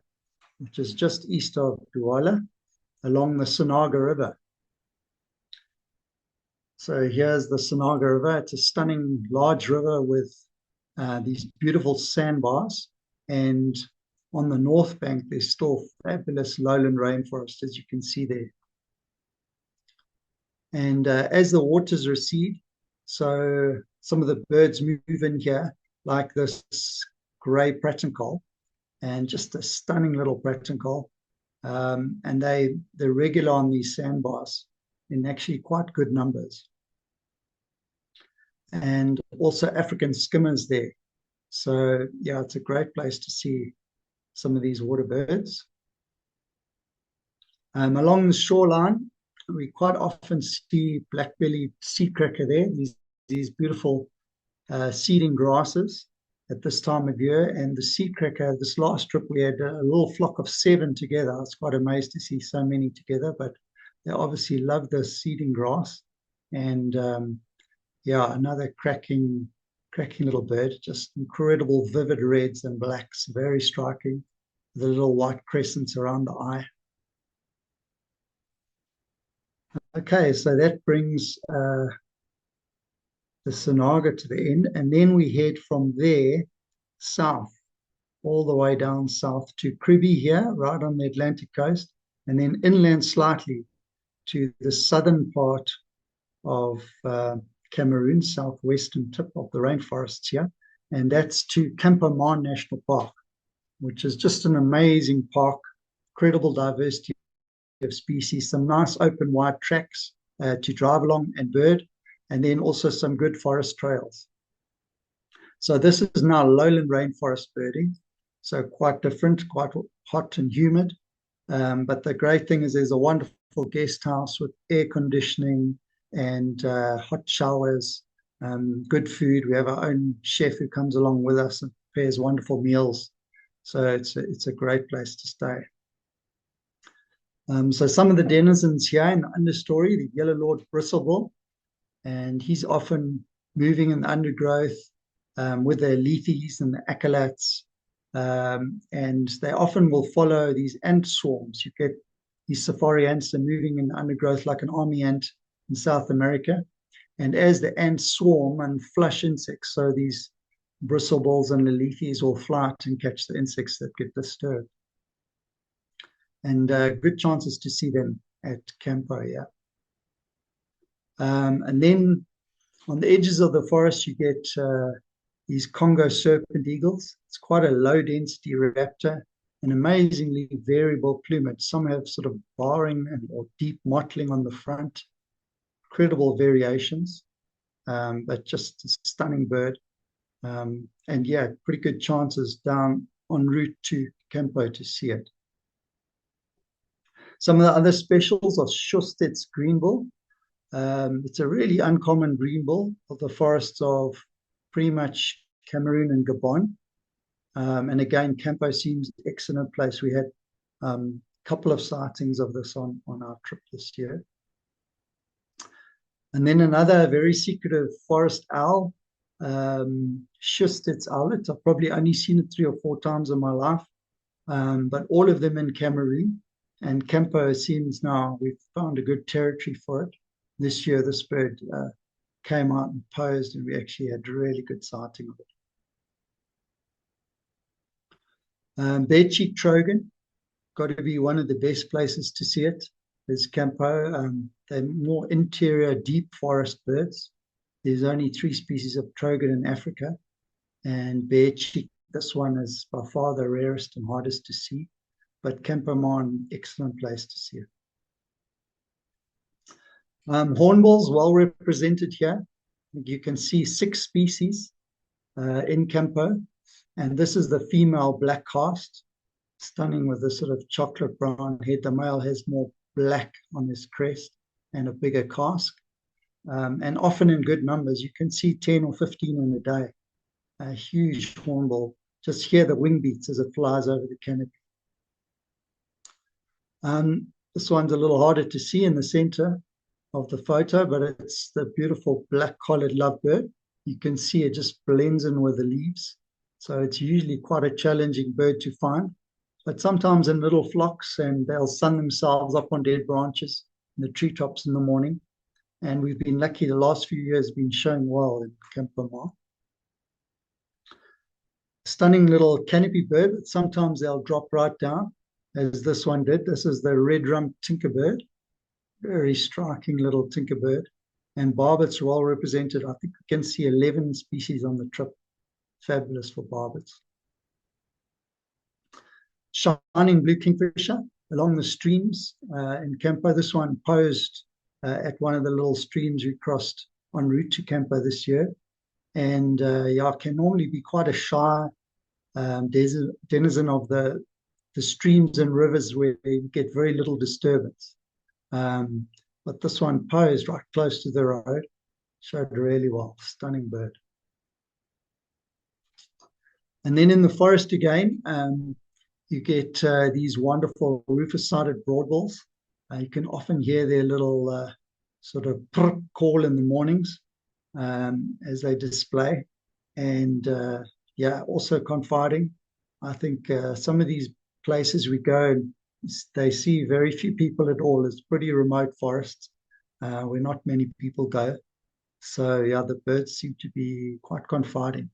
which is just east of Douala, along the Sonaga River. So here's the Sonaga River. It's a stunning large river with these beautiful sandbars, and on the north bank there's still fabulous lowland rainforest, as you can see there. And as the waters recede, so some of the birds move in here, like this grey pratincoll, and just a stunning little pratincoll. And they're regular on these sandbars in actually quite good numbers. And also African skimmers there. So yeah, it's a great place to see some of these water birds. Along the shoreline, we quite often see black-bellied sea cracker there, these beautiful seeding grasses at this time of year. And the sea cracker, this last trip, we had a little flock of 7 together. I was quite amazed to see so many together, but they obviously love the seeding grass. And yeah, another cracking little bird, just incredible vivid reds and blacks, very striking, the little white crescents around the eye. Okay, so that brings the Sonaga to the end, and then we head from there south, all the way down south to Kribi here, right on the Atlantic coast, and then inland slightly to the southern part of Cameroon, southwestern tip of the rainforests here, and that's to Campo National Park, which is just an amazing park, incredible diversity of species, some nice open wide tracks to drive along and bird, and then also some good forest trails. So this is now lowland rainforest birding, so quite different, quite hot and humid. But the great thing is there's a wonderful guest house with air conditioning and hot showers, good food. We have our own chef who comes along with us and prepares wonderful meals. So it's a great place to stay. So some of the denizens here in the understory, the yellow-lord bristlebill, and he's often moving in the undergrowth with the lethes and the accolades, and they often will follow these ant swarms. You get these safari ants are moving in the undergrowth like an army ant in South America, and as the ants swarm and flush insects, so these bristlebills and the lethes will fly out and catch the insects that get disturbed. And good chances to see them at Campo, yeah. And then on the edges of the forest, you get these Congo serpent eagles. It's quite a low-density raptor, an amazingly variable plumage. Some have sort of barring or deep mottling on the front, incredible variations, but just a stunning bird. And yeah, pretty good chances down en route to Campo to see it. Some of the other specials are Schustet's greenbill. It's a really uncommon greenbill of the forests of pretty much Cameroon and Gabon. And again, Campo seems an excellent place. We had a couple of sightings of this on our trip this year. And then another very secretive forest owl, Schustet's owlet. I've probably only seen it 3 or 4 times in my life, but all of them in Cameroon. And Campo seems now we've found a good territory for it. This year, this bird came out and posed, and we actually had a really good sighting of it. Bare-cheeked trogon, got to be one of the best places to see it, is Campo. They're more interior, deep forest birds. There's only 3 species of trogon in Africa, and bare-cheeked, this one is by far the rarest and hardest to see. But Campo, excellent place to see it. Hornbills, well represented here. You can see 6 species, in Campo. And this is the female black cast, stunning with this sort of chocolate brown head. The male has more black on his crest and a bigger casque. And often in good numbers, you can see 10 or 15 in a day. A huge hornbill. Just hear the wing beats as it flies over the canopy. This one's a little harder to see in the center of the photo, but it's the beautiful black-collared lovebird. You can see it just blends in with the leaves. So it's usually quite a challenging bird to find, but sometimes in little flocks, and they'll sun themselves up on dead branches in the treetops in the morning. And we've been lucky the last few years been showing well in Campo. Stunning little canopy bird, but sometimes they'll drop right down, as this one did. This is the red-rumped tinkerbird, very striking little tinkerbird. And barbets are well represented. I think we can see 11 species on the trip. Fabulous for barbets. Shining blue kingfisher along the streams in Campo. This one posed at one of the little streams we crossed en route to Campo this year. And yeah, can normally be quite a shy denizen of the streams and rivers where you get very little disturbance. But this one posed right close to the road, showed really well. Stunning bird. And then in the forest again, you get these wonderful rufous-sided broadbills. You can often hear their little sort of prr call in the mornings as they display. And yeah, also confiding. I think some of these places we go, and they see very few people at all. It's pretty remote forests where not many people go. So yeah, the birds seem to be quite confiding.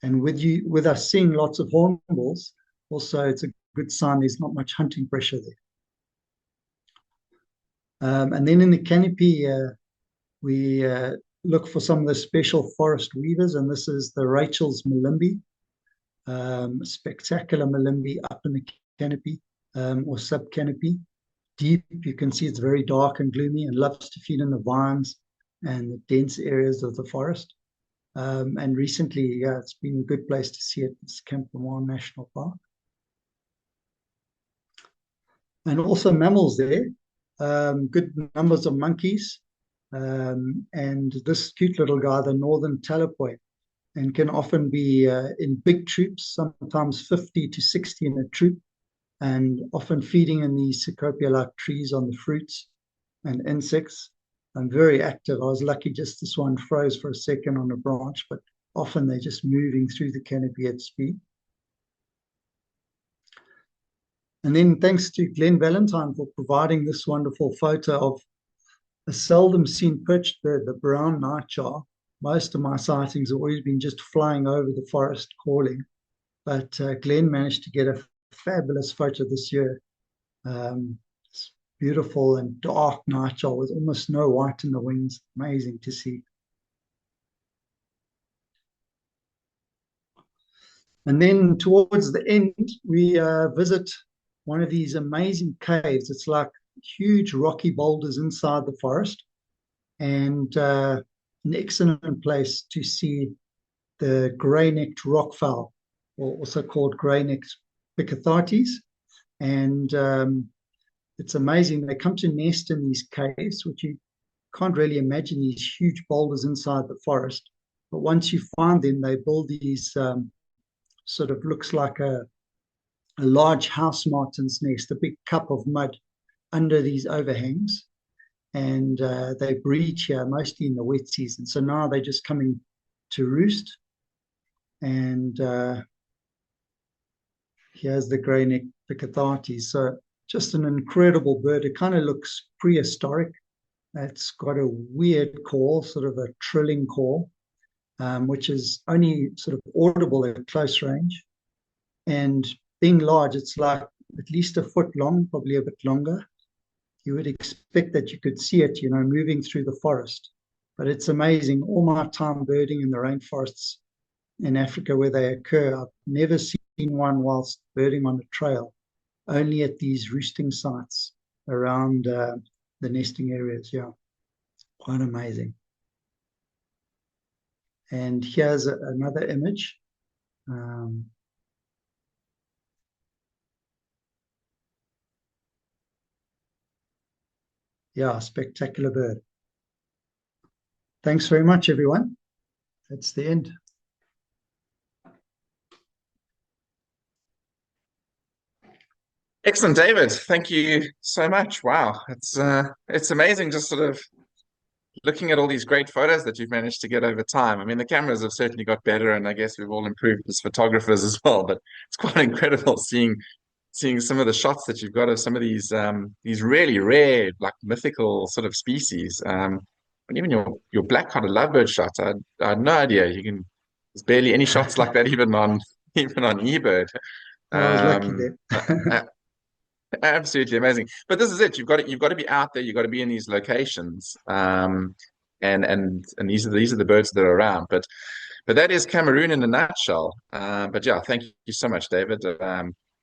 And with us seeing lots of hornbills, also it's a good sign there's not much hunting pressure there. And then in the canopy, we look for some of the special forest weavers, and this is the Rachel's Malimbe, spectacular Malimbe up in the canopy or sub-canopy. Deep, you can see it's very dark and gloomy and loves to feed in the vines and the dense areas of the forest. And recently, yeah, it's been a good place to see it. It's Campo National Park. And also mammals there. Good numbers of monkeys. And this cute little guy, the northern talapoy, and can often be in big troops, sometimes 50 to 60 in a troop, and often feeding in these cecropia-like trees on the fruits and insects. And very active. I was lucky just this one froze for a second on a branch, but often they're just moving through the canopy at speed. And then thanks to Glenn Valentine for providing this wonderful photo of a seldom seen perched bird, the brown nightjar. Most of my sightings have always been just flying over the forest calling, but Glenn managed to get a fabulous photo this year. Beautiful and dark nightjar with almost no white in the wings. Amazing to see. And then towards the end, we visit one of these amazing caves. It's like huge rocky boulders inside the forest, and an excellent place to see the Grey-necked Rockfowl, or also called Grey-necked Bushshrikes. And it's amazing. They come to nest in these caves, which you can't really imagine, these huge boulders inside the forest. But once you find them, they build these sort of looks like a large house martin's nest, a big cup of mud under these overhangs. And they breed here mostly in the wet season. So now they're just coming to roost. And here's the Grey-necked Bushshrikes. So just an incredible bird. It kind of looks prehistoric. It's got a weird call, sort of a trilling call, which is only sort of audible at close range. And being large, it's like at least a foot long, probably a bit longer. You would expect that you could see it, moving through the forest. But it's amazing. All my time birding in the rainforests in Africa where they occur, I've never seen one whilst birding on a trail, only at these roosting sites around the nesting areas. Yeah, it's quite amazing. And here's another image. Um, yeah, spectacular bird. Thanks very much, everyone. That's the end. Excellent, David. Thank you so much. Wow, it's amazing just sort of looking at all these great photos that you've managed to get over time. I mean, the cameras have certainly got better, and I guess we've all improved as photographers as well. But it's quite incredible seeing some of the shots that you've got of some of these really rare, like mythical sort of species. And even your black-hearted lovebird shots, I had no idea you can. There's barely any shots like that even on even on eBird. I was lucky Um, there. Absolutely amazing. But this is it. You've got to be out there. You've got to be in these locations. And these are the birds that are around. But that is Cameroon in a nutshell. But yeah, thank you so much, David.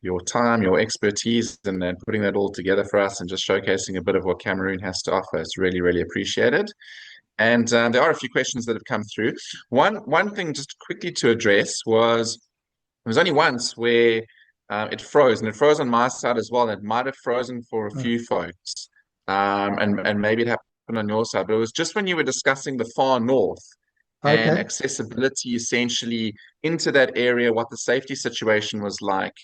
Your time, your expertise, and then putting that all together for us and just showcasing a bit of what Cameroon has to offer. It's really, really appreciated. And there are a few questions that have come through. One thing just quickly to address was there was only once where it froze, and it froze on my side as well. And it might have frozen for a few folks, and maybe it happened on your side, but it was just when you were discussing the far north and Okay. accessibility essentially into that area, what the safety situation was like.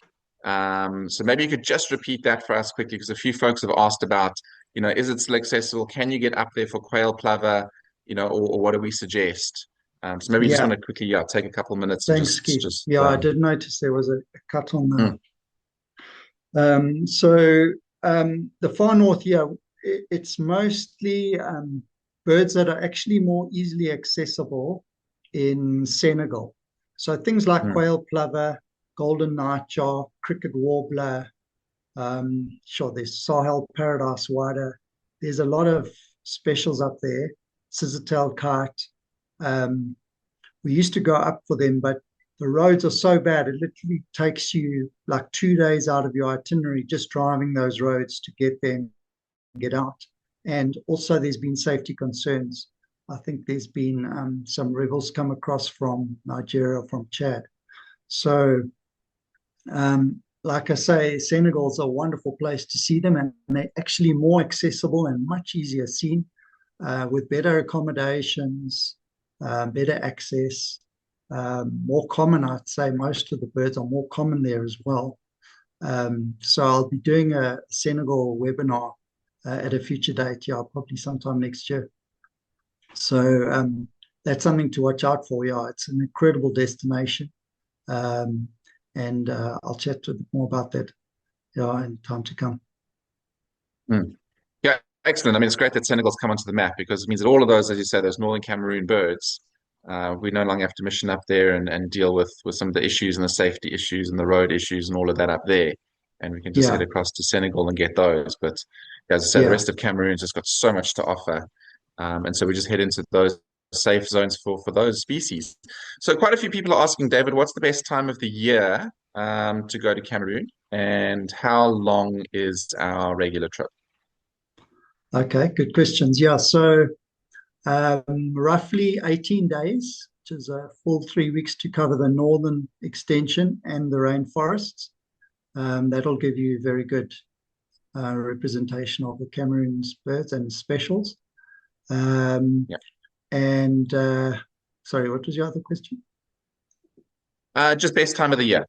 So maybe you could just repeat that for us quickly, because a few folks have asked about, is it still accessible? Can you get up there for quail plover? Or what do we suggest? So maybe you just want Yeah. to quickly, yeah, take a couple of minutes and Thanks, just Keith. just Yeah, I um, did notice there was a cut on the. mm, The far north here, it's mostly birds that are actually more easily accessible in Senegal. So things like mm, quail plover, golden nightjar, cricket warbler, sure, there's Sahel paradise wider. There's a lot of specials up there, scissor-tailed kite. Um, we used to go up for them, but the roads are so bad, it literally takes you like 2 days out of your itinerary just driving those roads to get there and get out. And also, there's been safety concerns. I think there's been some rebels come across from Nigeria, from Chad. So, like I say, Senegal's a wonderful place to see them, and they're actually more accessible and much easier seen with better accommodations, better access, more common. I'd say most of the birds are more common there as well. So I'll be doing a Senegal webinar at a future date, yeah, probably sometime next year. So that's something to watch out for. Yeah, it's an incredible destination. Um, and I'll chat a bit more about that, yeah, in time to come. mm. Yeah, excellent. I mean, it's great that Senegal's come onto the map, because it means that all of those, as you say, those northern Cameroon birds, we no longer have to mission up there and deal with some of the issues and the safety issues and the road issues and all of that up there. And we can just head Yeah, across to Senegal and get those. But as I say, the yeah. rest of Cameroon's just got so much to offer. And so we just head into those safe zones for those species. So quite a few people are asking, David, what's the best time of the year to go to Cameroon, and how long is our regular trip? Okay, good questions. Yeah, so roughly 18 days, which is a full 3 weeks to cover the northern extension and the rainforests. That'll give you very good representation of the Cameroon's birds and specials. Um, Yeah. and sorry, what was your other question? Just best time of the year.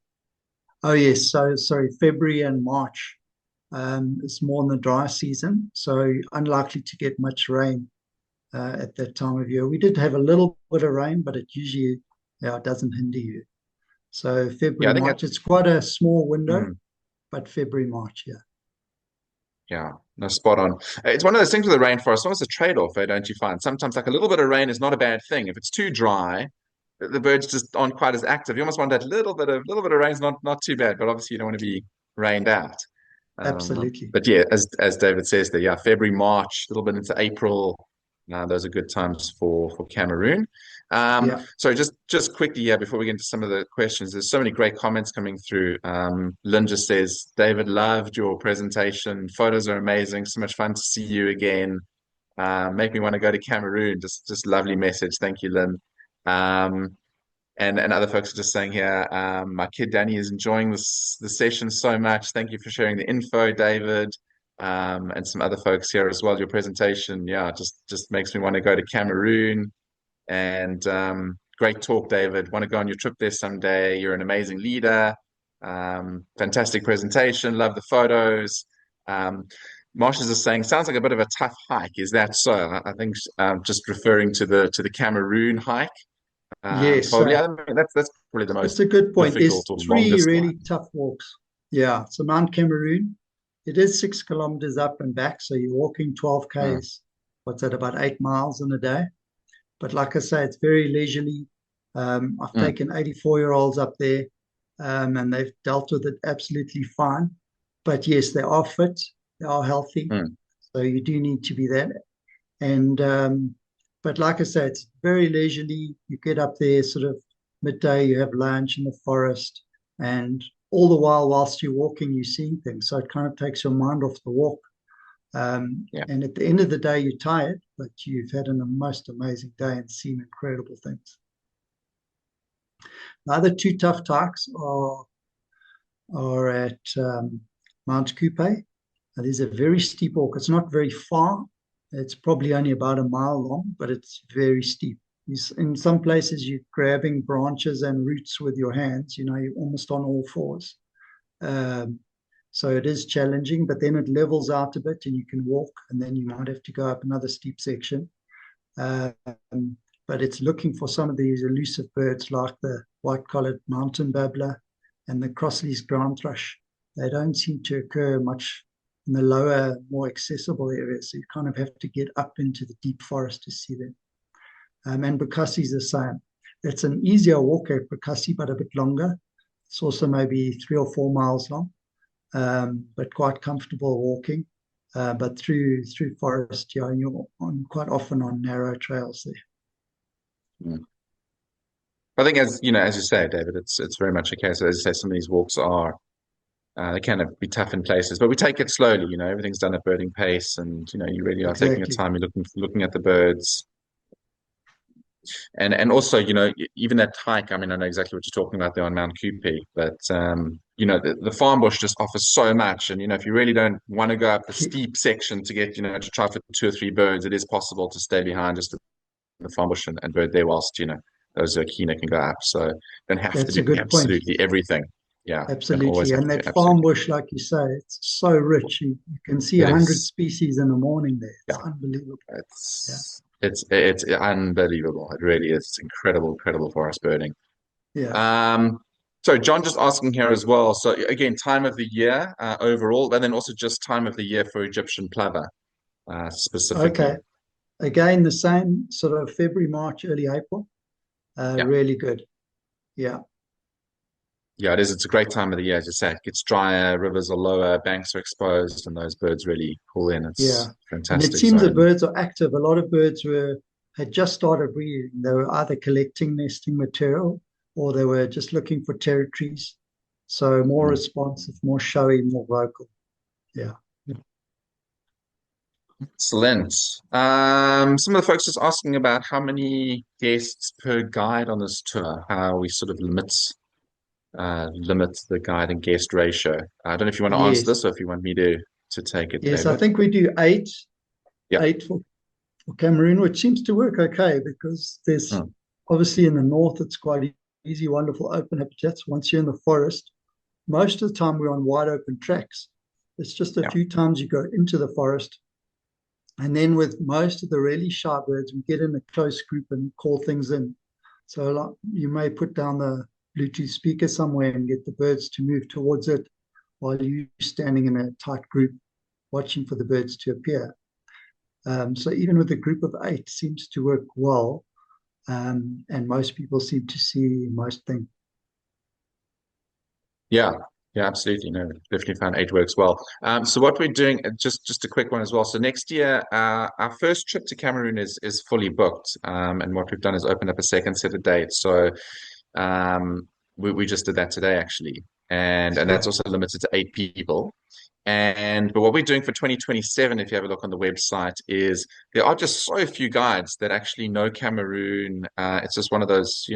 Oh, yes. So, sorry, February and March. It's more in the dry season, so unlikely to get much rain at that time of year. We did have a little bit of rain, but it usually, yeah, it doesn't hinder you. So Yeah, February, I think March, it's quite a small window, mm, but February, March, yeah. yeah, no, spot on. It's one of those things with the rainforest. Almost a trade-off, don't you find? Sometimes like a little bit of rain is not a bad thing. If it's too dry, the birds just aren't quite as active. You almost want that little bit of rain's not too bad, but obviously you don't want to be rained out. Absolutely. But yeah, as David says there, yeah, February, March, a little bit into April, those are good times for Cameroon. Yeah. So just quickly, yeah, before we get into some of the questions, there's so many great comments coming through. Lynn just says, David, loved your presentation. Photos are amazing. So much fun to see you again. Make me want to go to Cameroon. Just lovely message. Thank you, Lynn. Um, and other folks are just saying here, my kid Danny is enjoying the session so much. Thank you for sharing the info, David. And some other folks here as well. Your presentation, yeah, just makes me want to go to Cameroon. And great talk, David. Want to go on your trip there someday. You're an amazing leader. Fantastic presentation. Love the photos. Marsha's is saying, sounds like a bit of a tough hike. Is that so? I think just referring to the Cameroon hike. Yes, Probably. I mean, that's probably the it's most a good point. difficult There's or three longest one. really tough walks. Yeah, so Mount Cameroon, it is 6 kilometers up and back. So you're walking 12 Mm, Ks, what's that, about 8 miles in a day? But like I say, it's very leisurely. I've mm, taken 84-year-olds up there, and they've dealt with it absolutely fine. But yes, they are fit, they are healthy. mm, So you do need to be there. And but like I said, it's very leisurely. You get up there sort of midday, you have lunch in the forest, and all the while, whilst you're walking, you're seeing things. So it kind of takes your mind off the walk. yeah. And at the end of the day, you're tired, but you've had a most amazing day and seen incredible things. The other two tough hikes are at Mount Kupe. There's a very steep walk. It's not very far. It's probably only about a mile long, but it's very steep. In some places, you're grabbing branches and roots with your hands. You're almost on all fours. Um, so it is challenging, but then it levels out a bit and you can walk, and then you might have to go up another steep section. Um, but it's looking for some of these elusive birds like the white-collared mountain babbler and the cross-leaf ground thrush. They don't seem to occur much in the lower, more accessible areas. So you kind of have to get up into the deep forest to see them. And Bukasi is the same. It's an easier walk at Bukasi, but a bit longer. It's also maybe 3 or 4 miles long, but quite comfortable walking. But through forest, yeah, and you're quite often on narrow trails there. Mm. I think, as you know, as you say, David, it's very much a case. As you say, some of these walks are they can be tough in places, but we take it slowly. Everything's done at birding pace, and you really are taking your Exactly. time. You're looking at the birds, and also, even that hike. I mean, I know exactly what you're talking about there on Mount Kupe, but the farm bush just offers so much, and if you really don't want to go up the steep section to get, to try for two or three birds, it is possible to stay behind just in the farm bush and bird there whilst those keener can go up. So don't have to That's do a good point. absolutely everything. Yeah, don't always Absolutely. have And to do that farm absolutely. bush, like you say, it's so rich. You can see It 100 is. species in the morning there. Yeah, It's unbelievable. Yeah. it's unbelievable. It really is. It's incredible, incredible forest birding. Yeah. Um, so John just asking here as well. So again, time of the year overall, and then also just time of the year for Egyptian plover specifically. Okay. Again, the same sort of February, March, early April. Yeah, Really good. Yeah. yeah, it is. It's a great time of the year, as you say. It gets drier, rivers are lower, banks are exposed, and those birds really pull in. Yeah. It's a And it fantastic seems the zone. birds are active. A lot of birds had just started breeding. They were either collecting nesting material or they were just looking for territories. So more Mm. responsive, more showy, more vocal. Yeah. Excellent. Some of the folks just asking about how many guests per guide on this tour, how we sort of limit the guide and guest ratio. I don't know if you want to answer Yes. this or if you want me to take it, Yes, I David. think we do eight, Yeah. eight for Cameroon, which seems to work okay because there's Mm. obviously in the north, it's quite easy, wonderful open habitats. Once you're in the forest, most of the time we're on wide open tracks. It's just a Yeah. few times you go into the forest. And then with most of the really shy birds, we get in a close group and call things in. So like, you may put down the Bluetooth speaker somewhere and get the birds to move towards it while you're standing in a tight group watching for the birds to appear. So even with a group of eight seems to work well, and most people seem to see most things. Yeah. Yeah, absolutely. No, definitely found eight works well. So what we're doing, just a quick one as well. So next year, our first trip to Cameroon is fully booked. And what we've done is opened up a second set of dates. So we just did that today actually. And that's Sure. also limited to eight people. But what we're doing for 2027, if you have a look on the website, is there are just so few guides that actually know Cameroon. It's just one of those,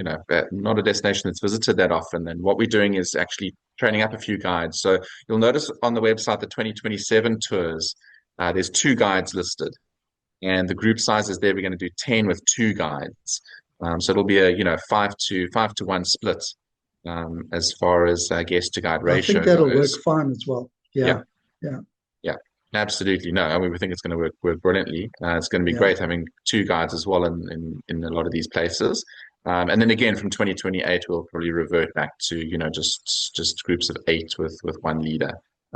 not a destination that's visited that often. And what we're doing is actually training up a few guides. So you'll notice on the website, the 2027 tours, there's 2 guides listed. And the group sizes there, we're going to do 10 with 2 guides. So it'll be a, 5 to 1 split as far as guest to guide I think ratio that'll work goes. fine as well. Yeah. Yeah, yeah, Yeah, absolutely. No, I mean, we think it's going to work brilliantly. It's going to be yeah. great having 2 guides as well in a lot of these places. And then again, from 2028, we'll probably revert back to, just groups of 8 with 1 leader.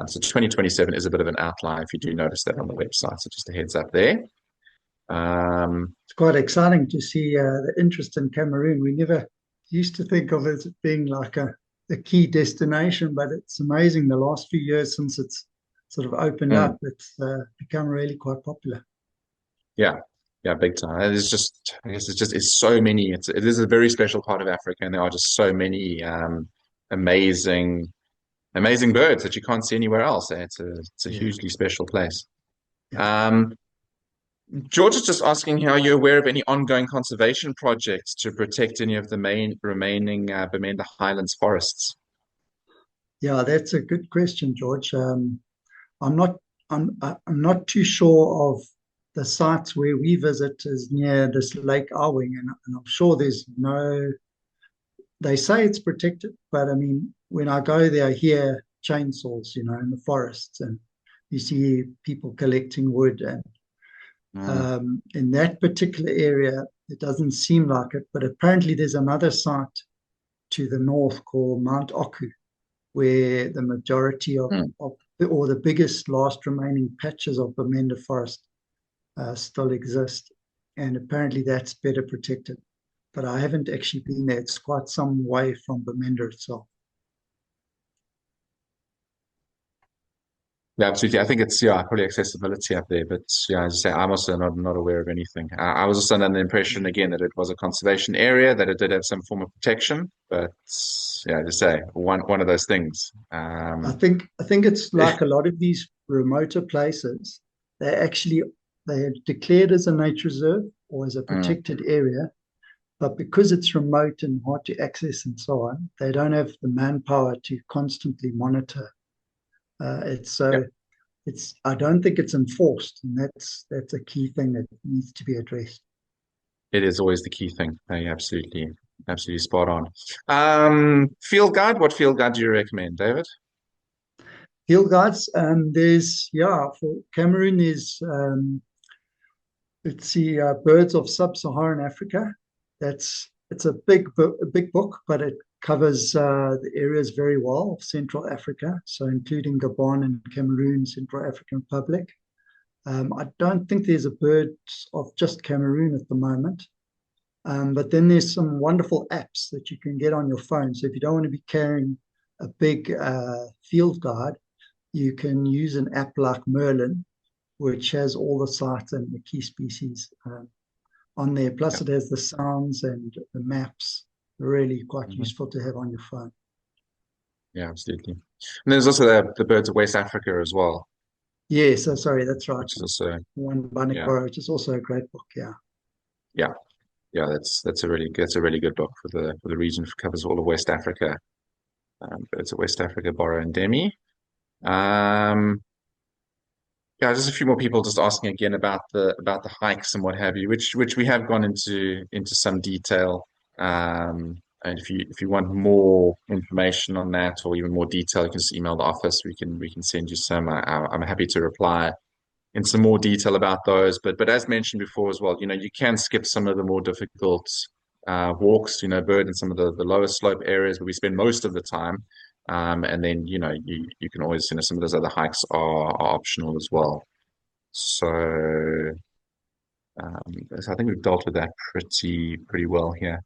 So 2027 is a bit of an outlier if you do notice that on the website. So just a heads up there. It's quite exciting to see the interest in Cameroon. We never used to think of it as being like a key destination, but it's amazing the last few years since it's sort of opened up, it's become really quite popular. Yeah, yeah, big time. And it's just, I guess it's so many. It is a very special part of Africa, and there are just so many amazing, amazing birds that you can't see anywhere else. It's a Yeah, hugely special place. yeah. Um, George is just asking how you're aware of any ongoing conservation projects to protect any of the main remaining Bamenda Highlands forests. Yeah, that's a good question, George. I'm not I'm not too sure of the sites where we visit is near this Lake Arwing, and I'm sure there's no. They say it's protected, but I mean, when I go there, I hear chainsaws, in the forests, and you see people collecting wood, and Mm, in that particular area, it doesn't seem like it, but apparently there's another site to the north called Mount Oku, where the majority mm. or the biggest last remaining patches of Bamenda forest still exist. And apparently that's better protected. But I haven't actually been there. It's quite some way from Bamenda itself. Yeah, absolutely. I think it's probably accessibility up there, but yeah, as I say, I'm also not aware of anything. I was also under the impression again that it was a conservation area, that it did have some form of protection, but yeah, as I say, one of those things. I think it's like a lot of these remoter places. They actually they are declared as a nature reserve or as a Mm, protected area, but because it's remote and hard to access and so on, they don't have the manpower to constantly monitor. It's yeah, so it's I don't think it's enforced, and that's a key thing that needs to be addressed. it is always the key thing. Absolutely, absolutely spot on. Field guide. What field guide do you recommend, David? Field guides, there's for Cameroon is let's see, birds of sub-Saharan Africa. It's a big book, but it covers the areas very well of Central Africa, so including Gabon and Cameroon, Central African Republic. I don't think there's a bird of just Cameroon at the moment. But then there's some wonderful apps that you can get on your phone. So if you don't want to be carrying a big field guide, you can use an app like Merlin, which has all the sites and the key species on there. Plus, Yeah, it has the sounds and the maps. Really quite mhm. useful to have on your phone. Yeah, absolutely. And there's also the birds of West Africa as well, Yeah, so sorry, that's right. which is also One Bannock yeah, Burrow, which is also a great book. Yeah. yeah. Yeah, that's a really good book for the region. It covers all of West Africa. But it's a West Africa Borrow and Demi. Um, yeah, just a few more people just asking again about the hikes and what have you, which we have gone into some detail. And if you want more information on that or even more detail, you can just email the office. We can send you some. I'm happy to reply in some more detail about those. But as mentioned before as well, you can skip some of the more difficult walks, bird in some of the lower slope areas where we spend most of the time. And then, you can always, some of those other hikes are optional as well. So, so I think we've dealt with that pretty well here.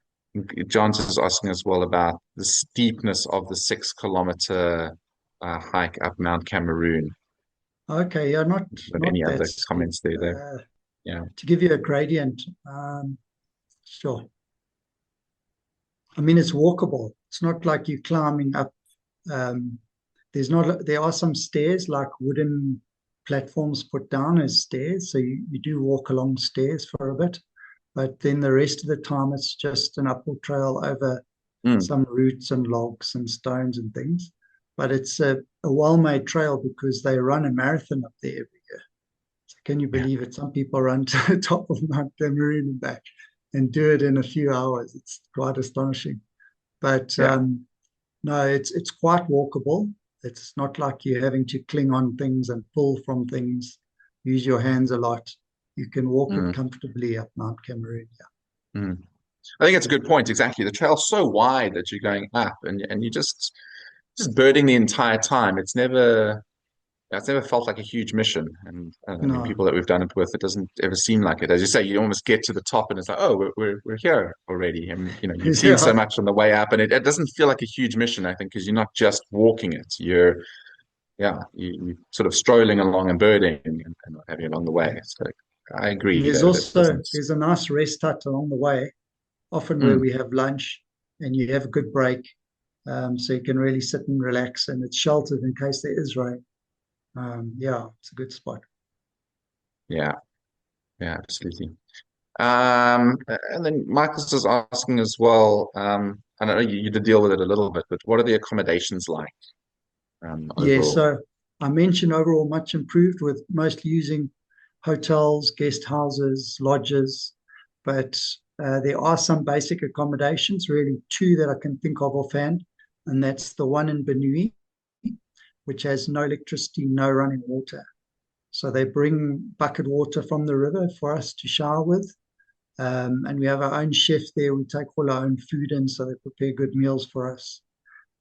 John's is asking as well about the steepness of the 6 kilometer hike up Mount Cameroon. Okay, yeah, But not any that other steep. comments there, Dave? Yeah. To give you a gradient, sure. I mean, it's walkable. It's not like you're climbing up, um, there are some stairs, like wooden platforms put down as stairs. So you do walk along stairs for a bit, but then the rest of the time it's just an uphill trail over Mm, some roots and logs and stones and things. But it's a well-made trail because they run a marathon up there every year. So can you yeah, believe it? Some people run to the top of Mount Cameroon and back and do it in a few hours. It's quite astonishing. But yeah. no, it's quite walkable. It's not like you're having to cling on things and pull from things, use your hands a lot. You can walk it Mm, comfortably up Mount Cameroon. mm. I think it's a good point. Exactly. The trail's so wide that you're going up and you just birding the entire time. It's never felt like a huge mission. And I mean, No, people that we've done it with, it doesn't ever seem like it. As you say, you almost get to the top and it's like, oh, we're here already. And you've seen so yeah, much on the way up, and it doesn't feel like a huge mission, I think, because you're not just walking it. You're sort of strolling along and birding and what have you along the way. yeah. So I And agree that it doesn't. there's a nice rest hut along the way, often where Mm, we have lunch and you have a good break. So you can really sit and relax, and it's sheltered in case there is rain. Yeah, it's a good spot. yeah, yeah, absolutely. And then Michael's just asking as well. I know you did deal with it a little bit, but what are the accommodations like Yeah, overall? so I mentioned overall much improved with mostly using hotels, guest houses, lodges, but there are some basic accommodations, really two that I can think of offhand, and that's the one in Bonui, which has no electricity, no running water. So they bring bucket water from the river for us to shower with. And we have our own chef there. We take all our own food in, so they prepare good meals for us.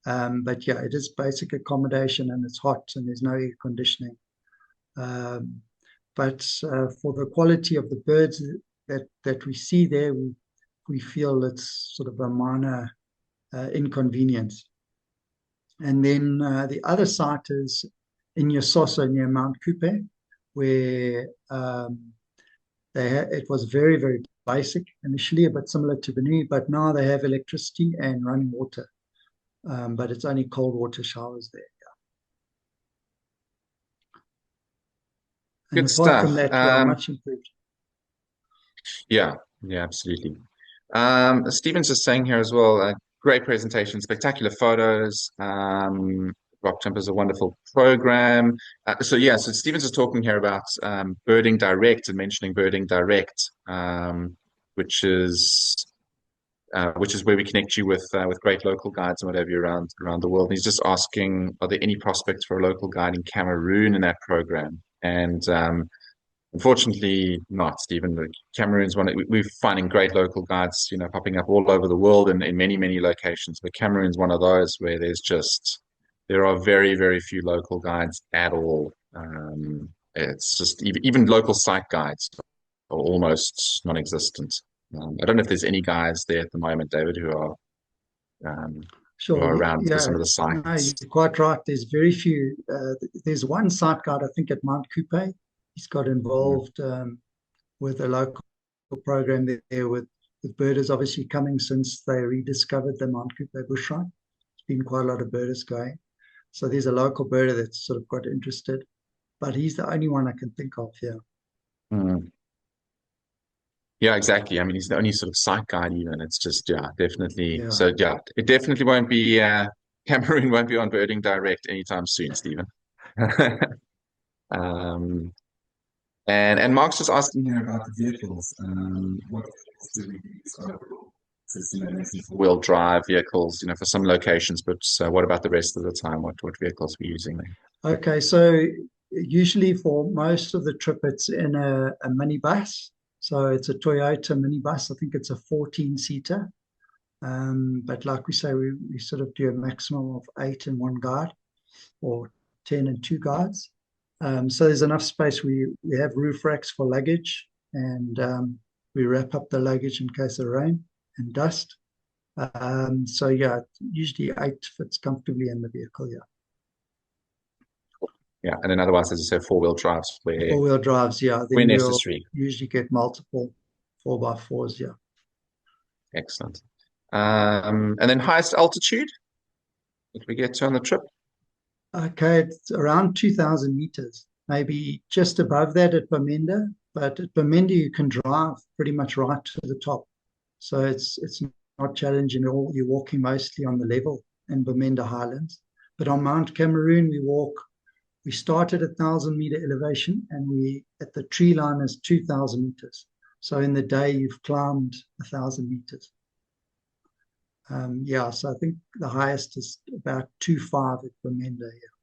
But yeah, it is basic accommodation and it's hot and there's no air conditioning. Um, but for the quality of the birds that we see there, we feel it's sort of a minor inconvenience. And then the other site is in Yososo near Mount Kupe, where it was very, very basic initially, a bit similar to Benue, but now they have electricity and running water. But it's only cold water showers there. And Good apart from stuff. that, yeah, much improved. Yeah, yeah, absolutely. Stephen's just saying here as well, great presentation, spectacular photos. Rock Jump is a wonderful program. So Stephen's just talking here about Birding Direct and mentioning Birding Direct, which is which is where we connect you with great local guides and whatever you around the world. And he's just asking, are there any prospects for a local guide in Cameroon in that program? And unfortunately, not, Stephen. Cameroon's we're finding great local guides, popping up all over the world and in many, many locations. But Cameroon's one of those where there are very, very few local guides at all. It's just even local site guides are almost non-existent. I don't know if there's any guys there at the moment, David, um, who Sure, are around for yeah, some of the no, sites. you're quite right. There's very few. There's one site guide, I think, at Mount Kupe. He's got Mm, involved with a local program there with birders obviously coming since they rediscovered the Mount Kupe Bushshrike. There's been quite a lot of birders going. So there's a local birder that's sort of got interested, but he's the only one I can think of here. mm. Yeah, exactly. I mean, he's the only sort of site guide even. It's just, yeah, definitely. Yeah. So, yeah, it definitely won't be, Cameroon won't be on Birding Direct anytime soon, Stephen. Um, and Mark's just asking here about the vehicles. What vehicles do we use overall? Says, wheel drive vehicles, for some locations, but what about the rest of the time? What vehicles are we using there? Okay, so usually for most of the trip, it's in a minibus. So it's a Toyota minibus. I think it's a 14-seater. But like we say, we sort of do a maximum of 8 in one guide or 10 in two guides. So there's enough space. We have roof racks for luggage, and we wrap up the luggage in case of rain and dust. So yeah, usually 8 fits comfortably in the vehicle. Yeah. Yeah, and then otherwise, as I said, four-wheel drives Four-wheel drives, yeah. where Then we'll necessary. usually get multiple 4x4s, yeah. Excellent. And then highest altitude that we get to on the trip? Okay, it's around 2,000 meters, maybe just above that at Bamenda. But at Bamenda, you can drive pretty much right to the top. So it's not challenging at all. You're walking mostly on the level in Bamenda Highlands. But on Mount Cameroon, we start at 1,000 meter elevation and we at the tree line is 2,000 meters. So in the day, you've climbed 1,000 meters. Yeah, so I think the highest is about 2.5 at Bamenda, yeah,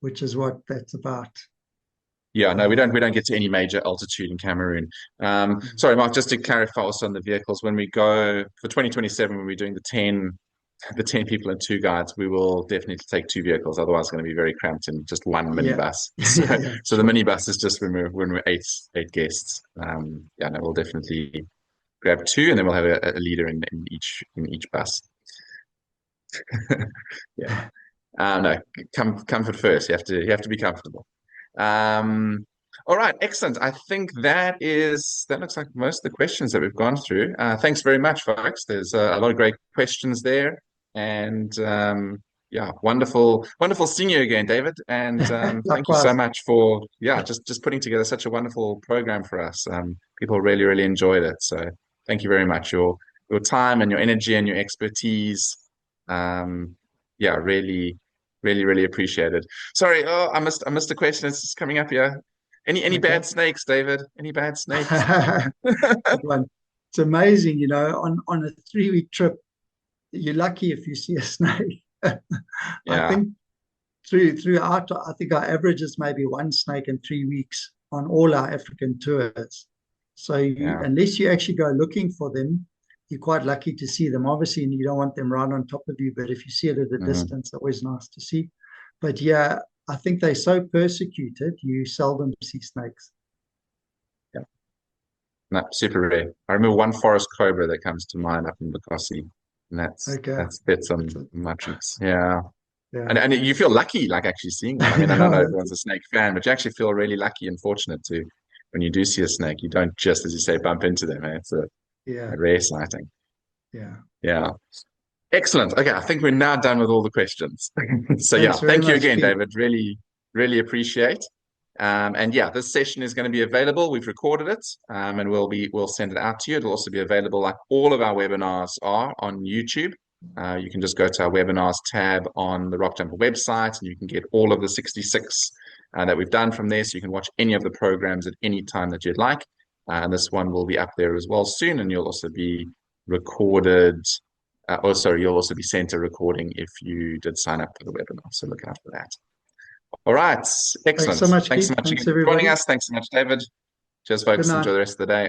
which is what that's about. Yeah, no, we Uh, don't get to any major altitude in Cameroon. Sorry, Mark, just to clarify also on the vehicles, when we go for 2027, when we're doing the ten people and two guides, we will definitely take two vehicles. Otherwise, it's going to be very cramped in just one yeah, minibus. So, yeah, yeah, so the sure. minibus is just when we're eight guests. Yeah, no, we'll definitely grab two, and then we'll have a leader in each bus. Yeah. No, comfort first. You have to be comfortable. All right, excellent. I think that looks like most of the questions that we've gone through. Thanks very much, folks. There's a lot of great questions there, and yeah, wonderful, wonderful seeing you again, David. And thank you so Likewise. much for just putting together such a wonderful program for us. People really really enjoyed it. So thank you very much. Your time and your energy and your expertise. Yeah, really, really, really appreciate it. Sorry, oh, I missed a question. It's just coming up here. Any Okay. bad snakes, David? Any bad snakes? Good one. It's amazing, on a 3-week trip, you're lucky if you see a snake. I Yeah. think throughout, I think our average is maybe one snake in 3 weeks on all our African tours. So Yeah. unless you actually go looking for them, you're quite lucky to see them. Obviously, and you don't want them right on top of you, but if you see it at a Mhm. distance, always nice to see. But yeah, I think they're so persecuted, you seldom see snakes. Yeah. No, super rare. I remember one forest cobra that comes to mind up in Bukasi, and that's Okay. that's that's That's on it. my trips. Yeah. Yeah. And you feel lucky, like actually seeing them. I mean, I know not Yeah, everyone's a snake fan, but you actually feel really lucky and fortunate to when you do see a snake. You don't just, as you say, bump into them. Eh? It's yeah, a rare sighting. yeah. Yeah. Excellent. Okay, I think we're now done with all the questions. So yeah, Thanks very thank you much, again, Keith. David. Really, really appreciate. And yeah, this session is going to be available. We've recorded it, and we'll send it out to you. It'll also be available, like all of our webinars are, on YouTube. You can just go to our webinars tab on the Rockjumper website, and you can get all of the 66 that we've done from there. So you can watch any of the programs at any time that you'd like. And this one will be up there as well soon, and you'll also be recorded. Oh, sorry, you'll also be sent a recording if you did sign up for the webinar. So look out for that. All right. Thanks so Excellent. much, Thanks so Keith. much Thanks, again for joining everybody. us. Thanks so much, David. Cheers, Good folks. night. Enjoy the rest of the day.